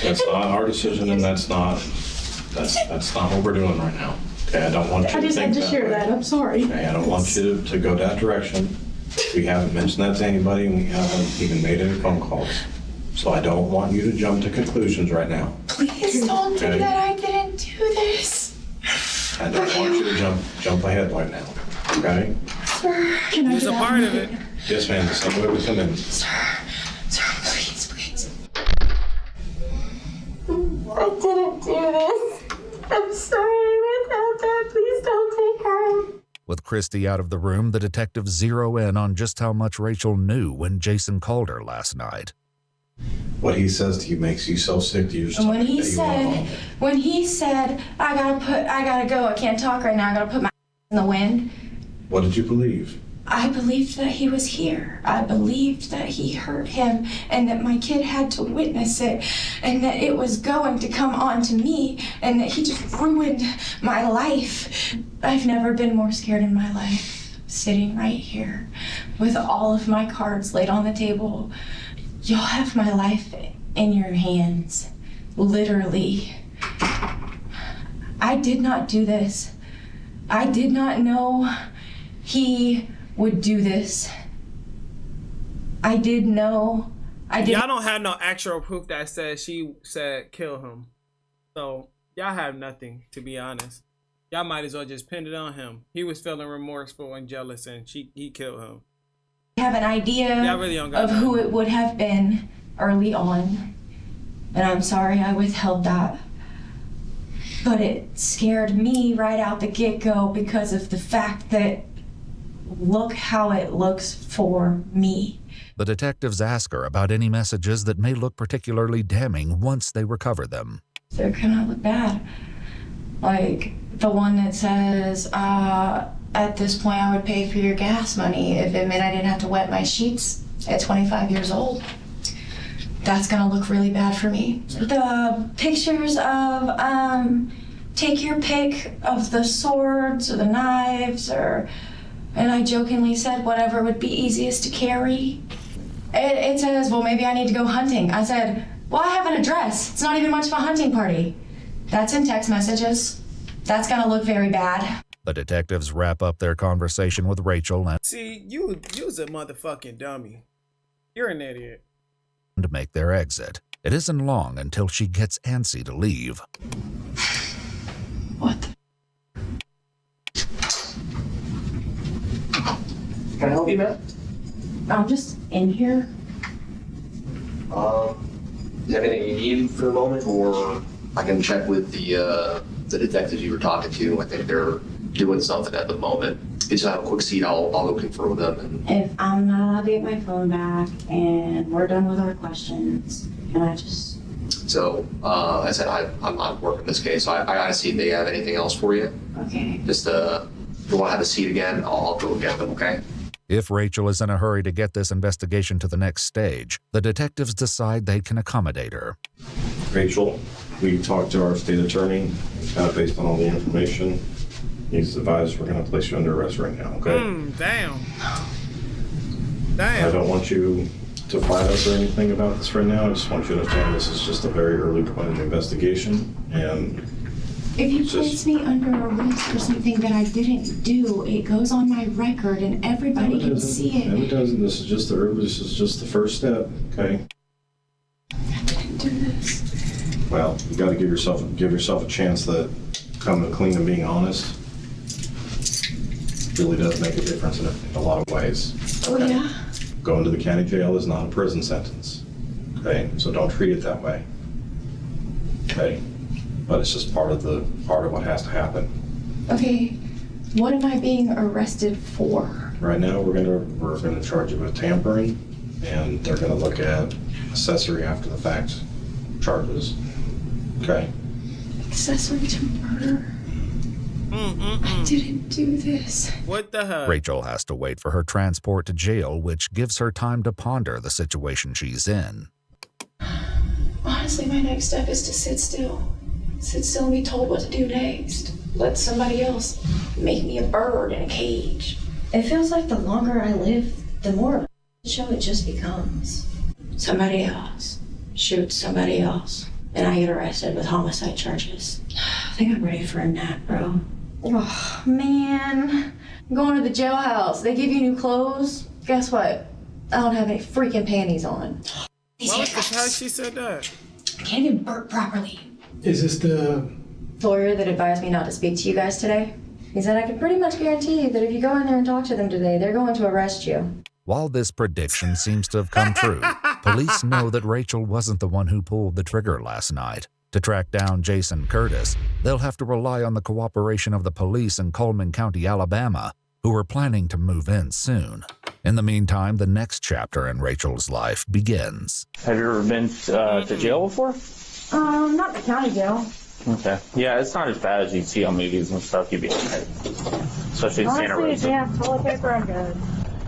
That's not our decision, and that's not what we're doing right now. Okay, I don't want you I to just think had to share that. I'm sorry. Okay, I don't want you to go that direction. We haven't mentioned that to anybody, and we haven't even made any phone calls. So I don't want you to jump to conclusions right now. Please don't do that. I didn't do this. I don't want you to jump ahead right now. Okay? Sir, can I He's a part of it. Yes, ma'am. The same way we come in. Sir, please. I didn't do this. With Christy out of the room, the detectives zero in on just how much Rachel knew when Jason called her last night. What he says to you makes you so sick. You just When he said, I gotta go, I can't talk right now, I gotta put my in the wind. What did you believe? I believed that he was here. I believed that he hurt him and that my kid had to witness it and that it was going to come on to me and that he just ruined my life. I've never been more scared in my life. Sitting right here with all of my cards laid on the table. Y'all have my life in your hands. Literally. I did not do this. I did not know he would do this. I did know. Y'all don't have no actual proof that says she said kill him. So y'all have nothing, to be honest. Y'all might as well just pin it on him. He was feeling remorseful and jealous and he killed him. I have an idea really of who it would have been early on. And I'm sorry I withheld that. But it scared me right out the get-go because of the fact that look how it looks for me. The detectives ask her about any messages that may look particularly damning once they recover them. They're gonna look bad. Like the one that says, at this point I would pay for your gas money if it meant I didn't have to wet my sheets at 25 years old. That's gonna look really bad for me. The pictures of, take your pick of the swords or the knives and I jokingly said whatever would be easiest to carry. It says, well, maybe I need to go hunting. I said, well, I have an address. It's not even much of a hunting party. That's in text messages. That's gonna look very bad. The detectives wrap up their conversation with Rachel and you's a motherfucking dummy. You're an idiot. To make their exit. It isn't long until she gets antsy to leave. What? Can I help you, Matt? I'm just in here. Is there anything you need for the moment, or I can check with the detectives you were talking to. I think they're doing something at the moment. If you just have a quick seat, I'll go confirm with them. And If I'm not allowed to get my phone back and we're done with our questions, can I just... so, I said I'm not working this case, so I gotta see if they have anything else for you. Okay. Just, if you wanna have a seat again, I'll go get them, okay? If Rachel is in a hurry to get this investigation to the next stage, the detectives decide they can accommodate her. Rachel, we talked to our state attorney, based on all the information. He's advised we're going to place you under arrest right now, okay? Damn. I don't want you to fight us or anything about this right now. I just want you to understand this is just a very early point in the investigation, and If you place me under arrest for something that I didn't do, it goes on my record and everybody can see it. No, it doesn't. This is just the first step, okay? I didn't do this. Well, you got to give yourself a chance that coming clean and being honest really does make a difference in a lot of ways. Oh, yeah? Going to the county jail is not a prison sentence, okay? So don't treat it that way, okay? But it's just part of what has to happen. Okay, what am I being arrested for? Right now, we're gonna charge you with tampering, and they're gonna look at accessory after the fact charges. Okay. Accessory to murder? I didn't do this. What the hell? Rachel has to wait for her transport to jail, which gives her time to ponder the situation she's in. Honestly, my next step is to sit still. Sit still and be told what to do next. Let somebody else make me a bird in a cage. It feels like the longer I live, the more of a show it just becomes. Somebody else shoots somebody else, and I get arrested with homicide charges. I think I'm ready for a nap, bro. Oh, man. I'm going to the jailhouse. They give you new clothes. Guess what? I don't have any freaking panties on. Why was the fact she said that? I can't even burp properly. Is this the lawyer that advised me not to speak to you guys today? He said I could pretty much guarantee you that if you go in there and talk to them today, they're going to arrest you. While this prediction seems to have come true, police know that Rachel wasn't the one who pulled the trigger last night. To track down Jason Curtis, they'll have to rely on the cooperation of the police in Coleman County, Alabama, who were planning to move in soon. In the meantime, the next chapter in Rachel's life begins. Have you ever been to jail before? Not the county jail. Okay. Yeah, it's not as bad as you see on movies and stuff. You'd be okay. Especially in Santa Rosa. Honestly, if you have toilet paper, I'm good.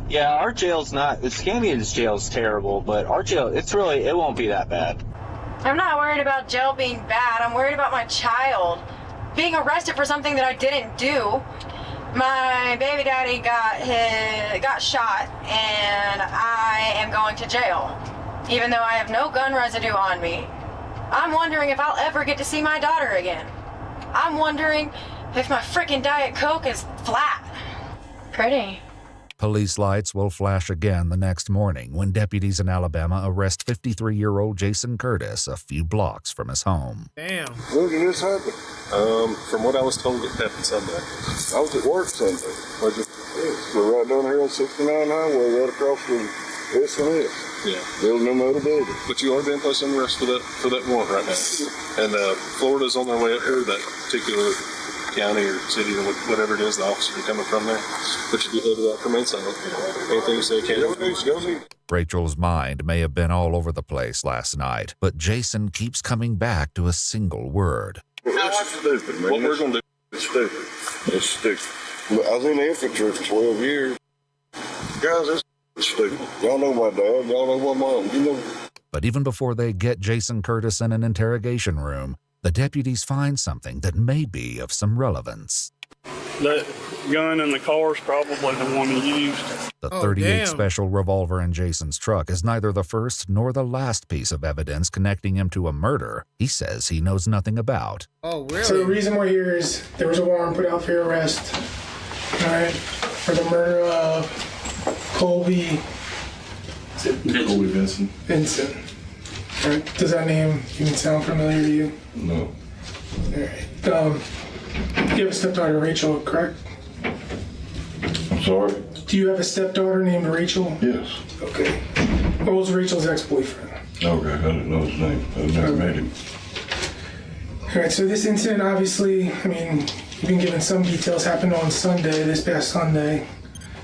Yeah, our jail's not. Scandinavian's jail's terrible, but our jail, it won't be that bad. I'm not worried about jail being bad. I'm worried about my child being arrested for something that I didn't do. My baby daddy got shot, and I am going to jail, even though I have no gun residue on me. I'm wondering if I'll ever get to see my daughter again. I'm wondering if my freaking Diet Coke is flat. Pretty. Police lights will flash again the next morning when deputies in Alabama arrest 53-year-old Jason Curtis a few blocks from his home. Damn. When did this happen? From what I was told, it happened Sunday. I was at work Sunday. We're right down here on 69 Highway, right across from S&S. Yeah. Building them other building. But you are being placed under arrest for that warrant right now. And Florida's on their way up here, that particular county or city or whatever it is, the officers are coming from there. But you do have that from inside. Anything you say can't. Rachel's mind may have been all over the place last night, but Jason keeps coming back to a single word. It's stupid, man. What we're going to do is stupid. It's stupid. I was in the infantry for 12 years. Guys, it's stupid. Y'all know my dad. Y'all know my mom. You know. But even before they get Jason Curtis in an interrogation room, the deputies find something that may be of some relevance. That gun in the car is probably the one he used. The .38 special revolver in Jason's truck is neither the first nor the last piece of evidence connecting him to a murder he says he knows nothing about. Oh, really? So the reason we're here is there was a warrant put out for your arrest, all right, for the murder of Colby Vincent. Vincent. All right. Does that name even sound familiar to you? No. All right. You have a stepdaughter, Rachel, correct? I'm sorry? Do you have a stepdaughter named Rachel? Yes. Okay. What was Rachel's ex-boyfriend? Okay, I didn't know his name. I've never met him. All right, so this incident, obviously, I mean, you've been given some details, happened on Sunday, this past Sunday.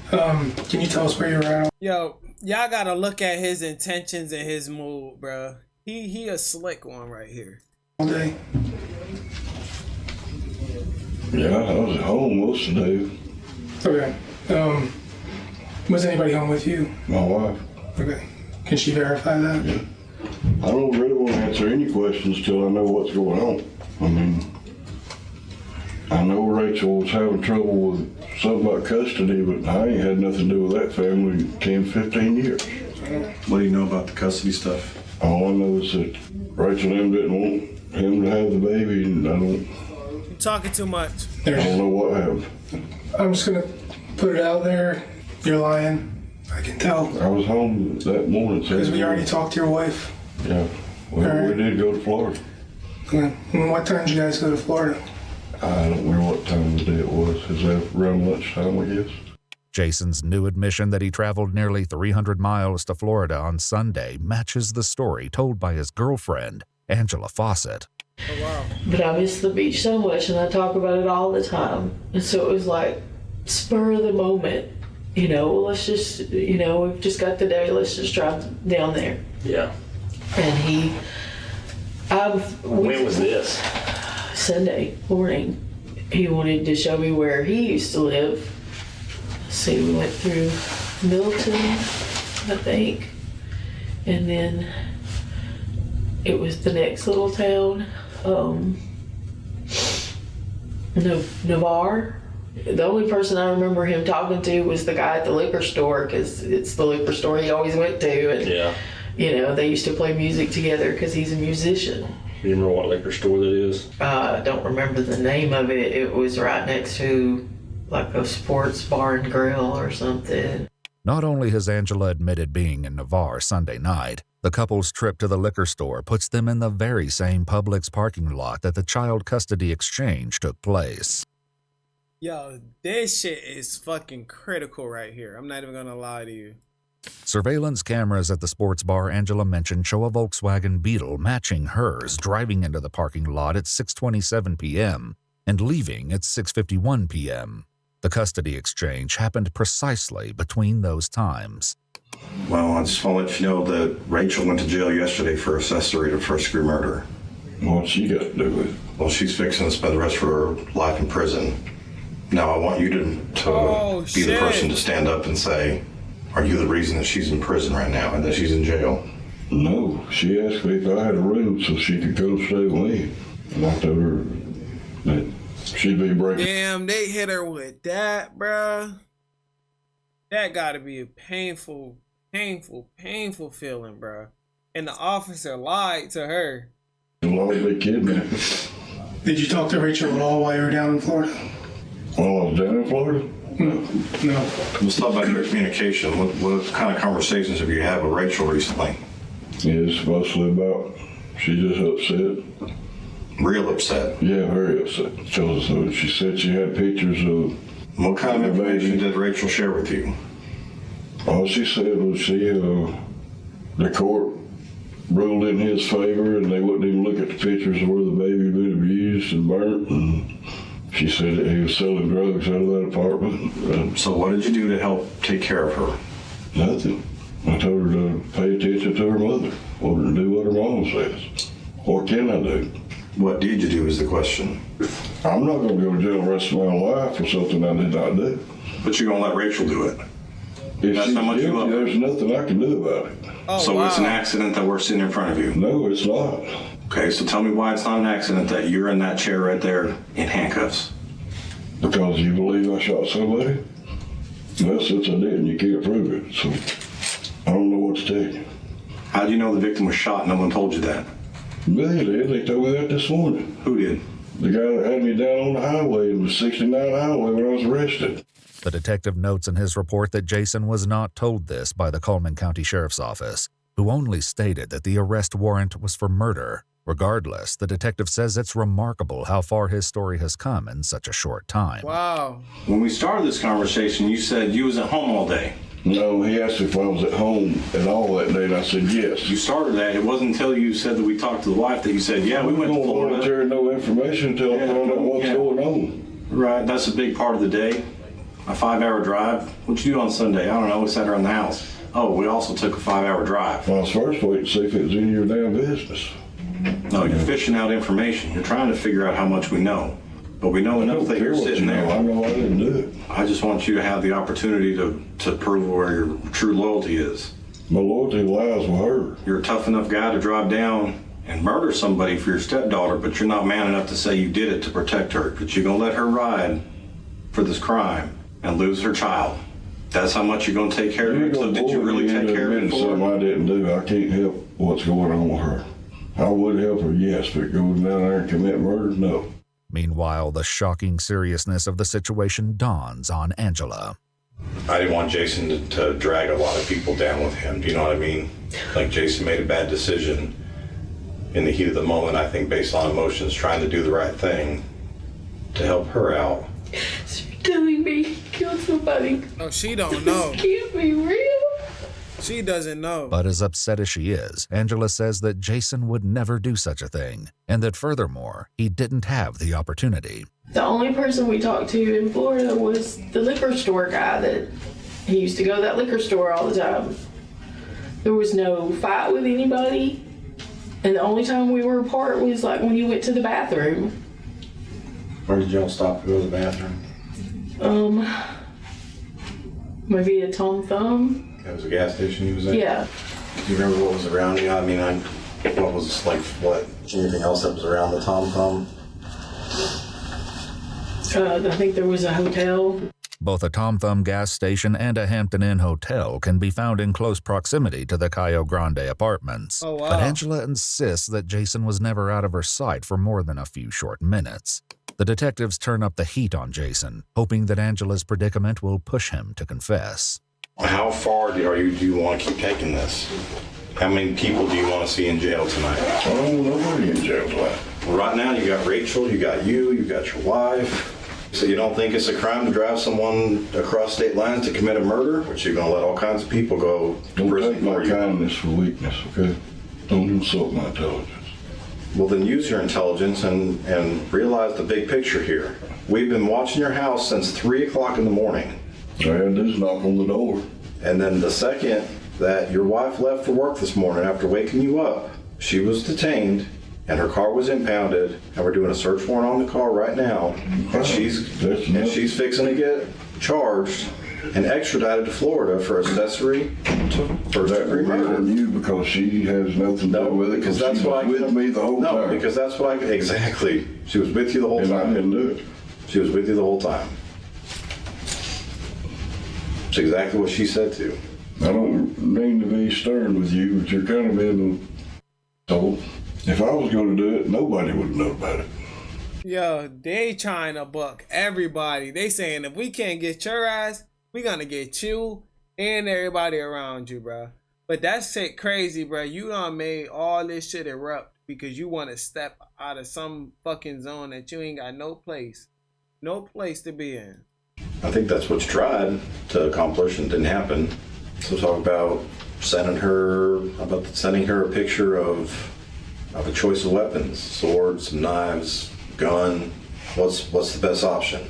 Can you tell us where you were at? Yo, y'all gotta look at his intentions and his mood, bro. He a slick one right here. All day? Yeah, I was at home most of the day. Okay. Was anybody home with you? My wife. Okay. Can she verify that? Yeah. I don't really want to answer any questions till I know what's going on. I mean, I know Rachel was having trouble with something about custody, but I ain't had nothing to do with that family in 10, 15 years. What do you know about the custody stuff? All I know is that Rachel and him didn't want him to have the baby, and I don't... You talking too much. I don't know what happened. I'm just gonna put it out there. You're lying. I can tell. I was home that morning. Because we already talked to your wife. Yeah. We did go to Florida. Okay. And what time did you guys go to Florida? I don't remember what time of the day it was. Is that around lunchtime, I guess? Jason's new admission that he traveled nearly 300 miles to Florida on Sunday matches the story told by his girlfriend, Angela Fawcett. Oh, wow. But I miss the beach so much, and I talk about it all the time. And so it was like, spur of the moment. You know, let's just, we've just got the day, let's just drive down there. Yeah. And when was this? Sunday morning. He wanted to show me where he used to live. Let's see, we went through Milton, I think. And then it was the next little town, Navarre. The only person I remember him talking to was the guy at the liquor store, because it's the liquor store he always went to. And, they used to play music together because he's a musician. You remember what liquor store that is? I don't remember the name of it. It was right next to like a sports bar and grill or something. Not only has Angela admitted being in Navarre Sunday night, the couple's trip to the liquor store puts them in the very same Publix parking lot that the child custody exchange took place. Yo, this shit is fucking critical right here. I'm not even gonna lie to you. Surveillance cameras at the sports bar Angela mentioned show a Volkswagen Beetle matching hers driving into the parking lot at 6:27 p.m. and leaving at 6:51 p.m. The custody exchange happened precisely between those times. Well, I just want to let you know that Rachel went to jail yesterday for accessory to first-degree murder. What's she got to do with it? Well, she's fixing to spend the rest of her life in prison. Now, I want you to be the person to stand up and say, are you the reason that she's in prison right now and that she's in jail? No, she asked me if I had a room so she could go stay with me. And I told her that she'd be breaking. Damn, they hit her with that, bruh. That gotta be a painful feeling, bruh. And the officer lied to her. They kidnapped. Did you talk to Rachel at all while you were down in Florida? While I was down in Florida? No. Let's talk about your communication. What kind of conversations have you had with Rachel recently? It's mostly about, she's just upset. Real upset? Yeah, very upset. So she said she had pictures of... What kind of information did Rachel share with you? All she said was the court ruled in his favor and they wouldn't even look at the pictures of where the baby had been abused and burnt. And she said that he was selling drugs out of that apartment. So what did you do to help take care of her? Nothing. I told her to pay attention to her mother, or to do what her mom says. What can I do? What did you do is the question. I'm not going to go to jail the rest of my life for something I did not do. But you're going to let Rachel do it? If That's she's how much you love her. There's nothing I can do about it. So it's an accident that we're sitting in front of you? No, it's not. Okay, so tell me why it's not an accident that you're in that chair right there in handcuffs. Because you believe I shot somebody? Well, since I didn't, you can't prove it. So I don't know what to tell you. How do you know the victim was shot? No one told you that. They did. They told me that this morning. Who did? The guy that had me down on the highway, it was 69 highway when I was arrested. The detective notes in his report that Jason was not told this by the Coleman County Sheriff's Office, who only stated that the arrest warrant was for murder. Regardless, the detective says it's remarkable how far his story has come in such a short time. Wow. When we started this conversation, you said you was at home all day. No, he asked if I was at home at all that day, and I said yes. You started that. It wasn't until you said that we talked to the wife that you said, yeah, we went to Florida. I don't no information until I found out what's going on. Right, that's a big part of the day. A 5-hour drive. What'd you do on Sunday? I don't know. We sat around the house. Oh, we also took a 5-hour drive. Well, I was first waiting to see if it was in your damn business. No, you're fishing out information. You're trying to figure out how much we know. But we know enough that you're sitting there. I know I didn't do it. I just want you to have the opportunity to prove where your true loyalty is. My loyalty lies with her. You're a tough enough guy to drive down and murder somebody for your stepdaughter, but you're not man enough to say you did it to protect her. But you're going to let her ride for this crime and lose her child. That's how much you're going to take care of her. So did you really take care of her? Something I didn't do. I can't help what's going on with her. I would help her, yes, but going down there and commit murder, no. Meanwhile, the shocking seriousness of the situation dawns on Angela. I didn't want Jason to drag a lot of people down with him. Do you know what I mean? Like, Jason made a bad decision in the heat of the moment, I think, based on emotions, trying to do the right thing to help her out. So you're telling me he killed somebody? No, she don't know. This can't be real. She doesn't know. But as upset as she is, Angela says that Jason would never do such a thing, and that furthermore, he didn't have the opportunity. The only person we talked to in Florida was the liquor store guy that he used to go to that liquor store all the time. There was no fight with anybody, and the only time we were apart was like when he went to the bathroom. Where did y'all stop to go to the bathroom? Maybe a Tom Thumb. That was a gas station he was at? Yeah. Do you remember what was around you? I mean, what was, like, what? Anything else that was around the Tom Thumb? I think there was a hotel. Both a Tom Thumb gas station and a Hampton Inn hotel can be found in close proximity to the Cayo Grande apartments. Oh, wow. But Angela insists that Jason was never out of her sight for more than a few short minutes. The detectives turn up the heat on Jason, hoping that Angela's predicament will push him to confess. How far do you want to keep taking this? How many people do you want to see in jail tonight? I don't know nobody in jail tonight. Well, right now you got Rachel, you got your wife. So you don't think it's a crime to drive someone across state lines to commit a murder? But you're going to let all kinds of people go to prison take my kindness for weakness, okay? Don't insult my intelligence. Well, then use your intelligence and realize the big picture here. We've been watching your house since 3 o'clock in the morning. I had this knock on the door. And then the second that your wife left for work this morning after waking you up, she was detained and her car was impounded, and we're doing a search warrant on the car right now. And she's fixing to get charged and extradited to Florida for accessory to first-degree murder. You because she has nothing to do with it. Because that's what I with me the whole time. No, because that's what I exactly. She was with you the whole time. I didn't do it. She was with you the whole time. It's exactly what she said to. I don't mean to be stern with you, but you're kind of being told. If I was going to do it, nobody would know about it. Yo, they trying to buck everybody. They saying if we can't get your ass, we gonna get you and everybody around you, bro. But that shit crazy, bro. You done made all this shit erupt because you want to step out of some fucking zone that you ain't got no place to be in. I think that's what you tried to accomplish and didn't happen. So talk about sending her a picture of a choice of weapons, swords, knives, gun. What's the best option?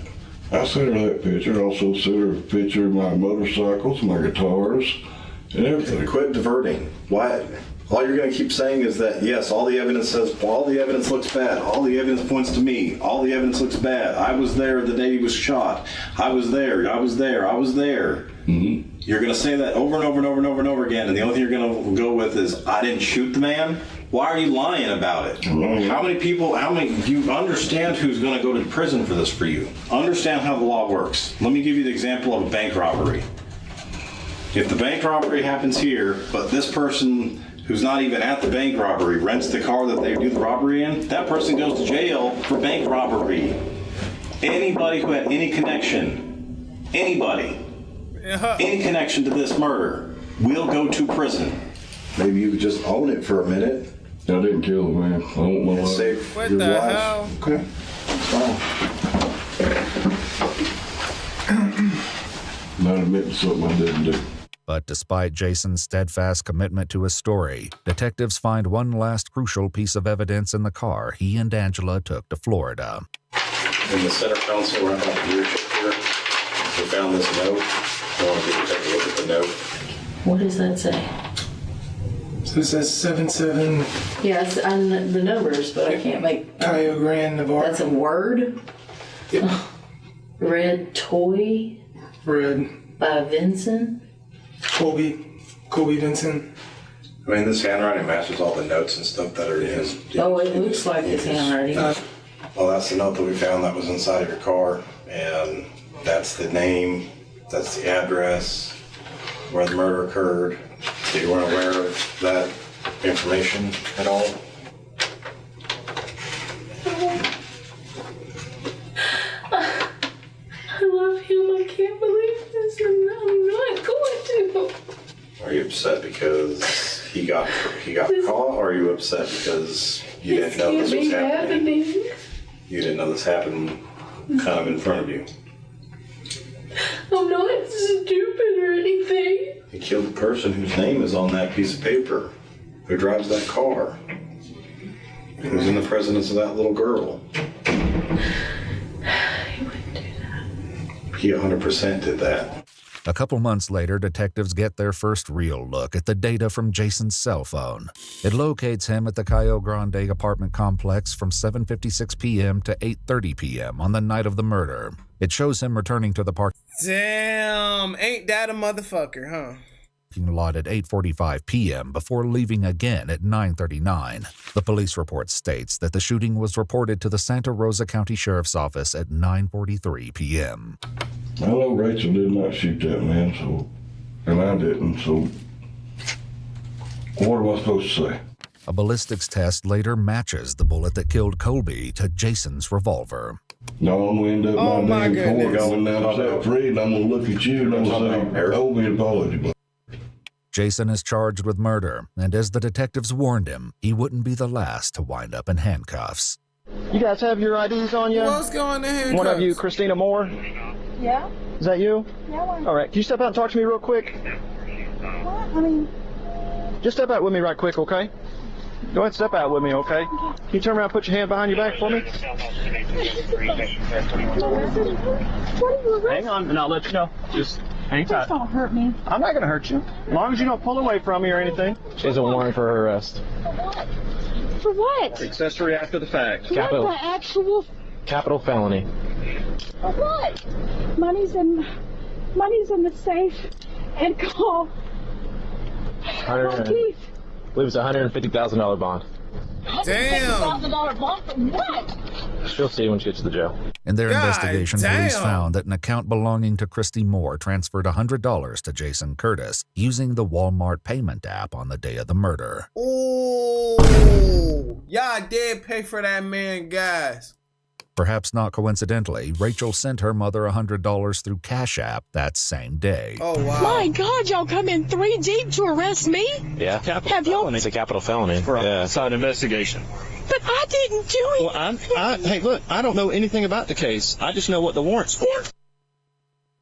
I sent her that picture. I also sent her a picture of my motorcycles, my guitars, and everything. Quit diverting. Why? All you're going to keep saying is that, yes, all the evidence looks bad. All the evidence points to me. All the evidence looks bad. I was there the day he was shot. I was there. Mm-hmm. You're going to say that over and over and over and over and over again, and the only thing you're going to go with is, I didn't shoot the man? Why are you lying about it? How many do you understand who's going to go to prison for this for you? Understand how the law works. Let me give you the example of a bank robbery. If the bank robbery happens here, but this person who's not even at the bank robbery rents the car that they do the robbery in, that person goes to jail for bank robbery. Anybody who had any connection, any connection to this murder will go to prison. Maybe you could just own it for a minute. I didn't kill the man. I want my life. Save What your the life. hell? Okay, fine. Not admitting something I didn't do. But despite Jason's steadfast commitment to his story, detectives find one last crucial piece of evidence in the car he and Angela took to Florida. In the center console right off the rear shift here, we found this note. I want you to take a look at the note. What does that say? So it says 77. Yes, and the numbers, but I can't make. Cayo Grande, Navarre. That's a word? Yep. Oh, Red Toy? Red. By Vincent? Colby Vincent. I mean, this handwriting matches all the notes and stuff that are in his. Oh, it looks like his handwriting. Well, that's the note that we found that was inside of your car, and that's the name, that's the address, where the murder occurred. So you weren't aware of that information at all? I love him. I can't believe this, and I'm not going to. Are you upset because he got caught, or are you upset because you didn't know this was happening? You didn't know this happened kind of in front of you. I'm not stupid or anything. He killed the person whose name is on that piece of paper, who drives that car, who's in the presence of that little girl. He wouldn't do that. He 100% did that. A couple months later, detectives get their first real look at the data from Jason's cell phone. It locates him at the Cayo Grande apartment complex from 7:56 p.m. to 8:30 p.m. on the night of the murder. It shows him returning to the parking Damn, ain't that a motherfucker, huh? lot at 8:45 p.m. before leaving again at 9:39. The police report states that the shooting was reported to the Santa Rosa County Sheriff's Office at 9:43 p.m. I know Rachel did not shoot that man, and I didn't, so what am I supposed to say? A ballistics test later matches the bullet that killed Colby to Jason's revolver. No, I'm going to end up my damn court going down South Reed, and I'm going to look at you and I'm going to say, owe me an apology, but Jason is charged with murder, and as the detectives warned him, he wouldn't be the last to wind up in handcuffs. You guys have your IDs on you? What's going on here? One of you, Christina Moore? Yeah? Is that you? Yeah, why? All right, can you step out and talk to me real quick? What? I mean... Just step out with me right quick, okay? Go ahead and step out with me, okay? Can you turn around and put your hand behind your back for me? Hang on, and I'll let you know. Just hang tight. Please don't hurt me. I'm not going to hurt you. As long as you don't pull away from me or anything. She has a warrant for her arrest. For what? Accessory after the fact. What the actual... Capital felony. For what? Money's in the safe. And call. I believe it's a $150,000 bond. Damn. $150,000 bond for what? She'll see when she gets to the jail. In their God investigation, damn. police found that an account belonging to Christy Moore transferred $100 to Jason Curtis using the Walmart payment app on the day of the murder. Ooh, y'all did pay for that man gas. Perhaps not coincidentally, Rachel sent her mother $100 through Cash App that same day. Oh, wow. My God, y'all come in 3 deep to arrest me? Yeah. Have y'all... It's a capital felony. Yeah. It's an investigation. But I didn't do it. Well, hey, look, I don't know anything about the case. I just know what the warrant's for.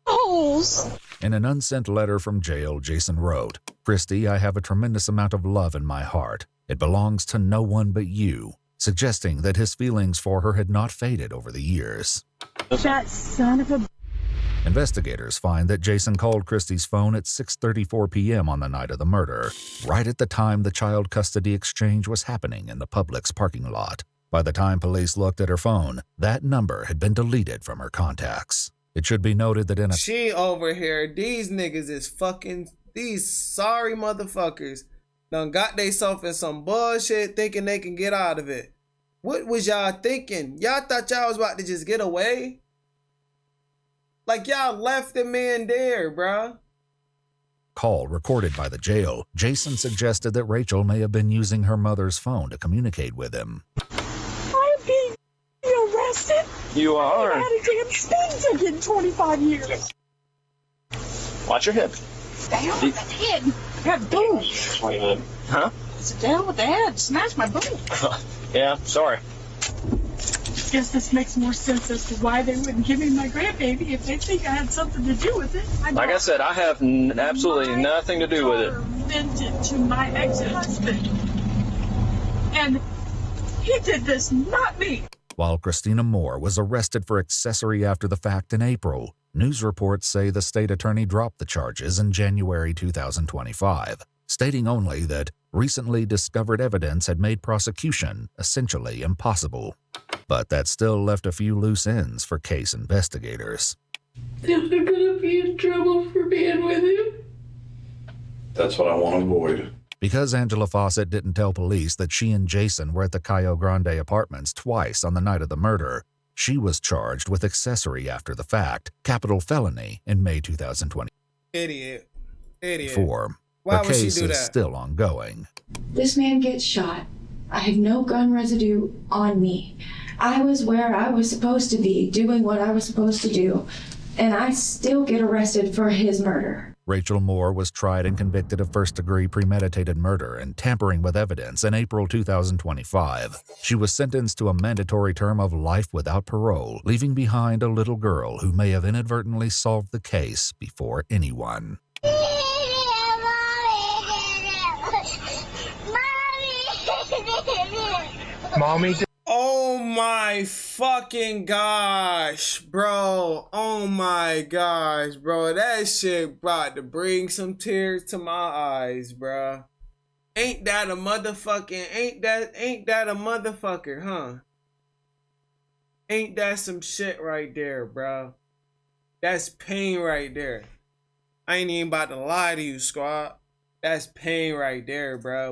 Holes. In an unsent letter from jail, Jason wrote, "Christy, I have a tremendous amount of love in my heart. It belongs to no one but you," suggesting that his feelings for her had not faded over the years. That son of a... Investigators find that Jason called Christy's phone at 6:34 p.m. on the night of the murder, right at the time the child custody exchange was happening in the Publix parking lot. By the time police looked at her phone, that number had been deleted from her contacts. It should be noted that in a... She over here, these niggas is fucking... These sorry motherfuckers done got theyself in some bullshit thinking they can get out of it. What was y'all thinking? Y'all thought y'all was about to just get away? Like y'all left the man there, bruh. Call recorded by the jail, Jason suggested that Rachel may have been using her mother's phone to communicate with him. I'm being arrested. You are. I had a damn speeding ticket in 25 years. Watch your hip. Down with the head. Got boom. Huh? Sit down with the head. Smash my boom. Yeah, sorry. Guess this makes more sense as to why they wouldn't give me my grandbaby if they think I had something to do with it. Like I said, I have absolutely nothing to do with it. Vented to my ex-husband. And he did this, not me. While Christina Moore was arrested for accessory after the fact in April, news reports say the state attorney dropped the charges in January 2025, stating only that recently discovered evidence had made prosecution essentially impossible. But that still left a few loose ends for case investigators. They're gonna be in trouble for being with him. That's what I want to avoid. Because Angela Fawcett didn't tell police that she and Jason were at the Cayo Grande apartments twice on the night of the murder, she was charged with accessory after the fact, capital felony, in May 2020. Idiot. Her case is still ongoing. This man gets shot. I have no gun residue on me. I was where I was supposed to be, doing what I was supposed to do, and I still get arrested for his murder. Rachel Moore was tried and convicted of first-degree premeditated murder and tampering with evidence in April 2025. She was sentenced to a mandatory term of life without parole, leaving behind a little girl who may have inadvertently solved the case before anyone. Mommy. Oh my fucking gosh, bro. Oh my gosh, bro. That shit brought to bring some tears to my eyes, bro. Ain't that a motherfucker, huh? Ain't that some shit right there, bro? That's pain right there. I ain't even about to lie to you, squad. That's pain right there, bro.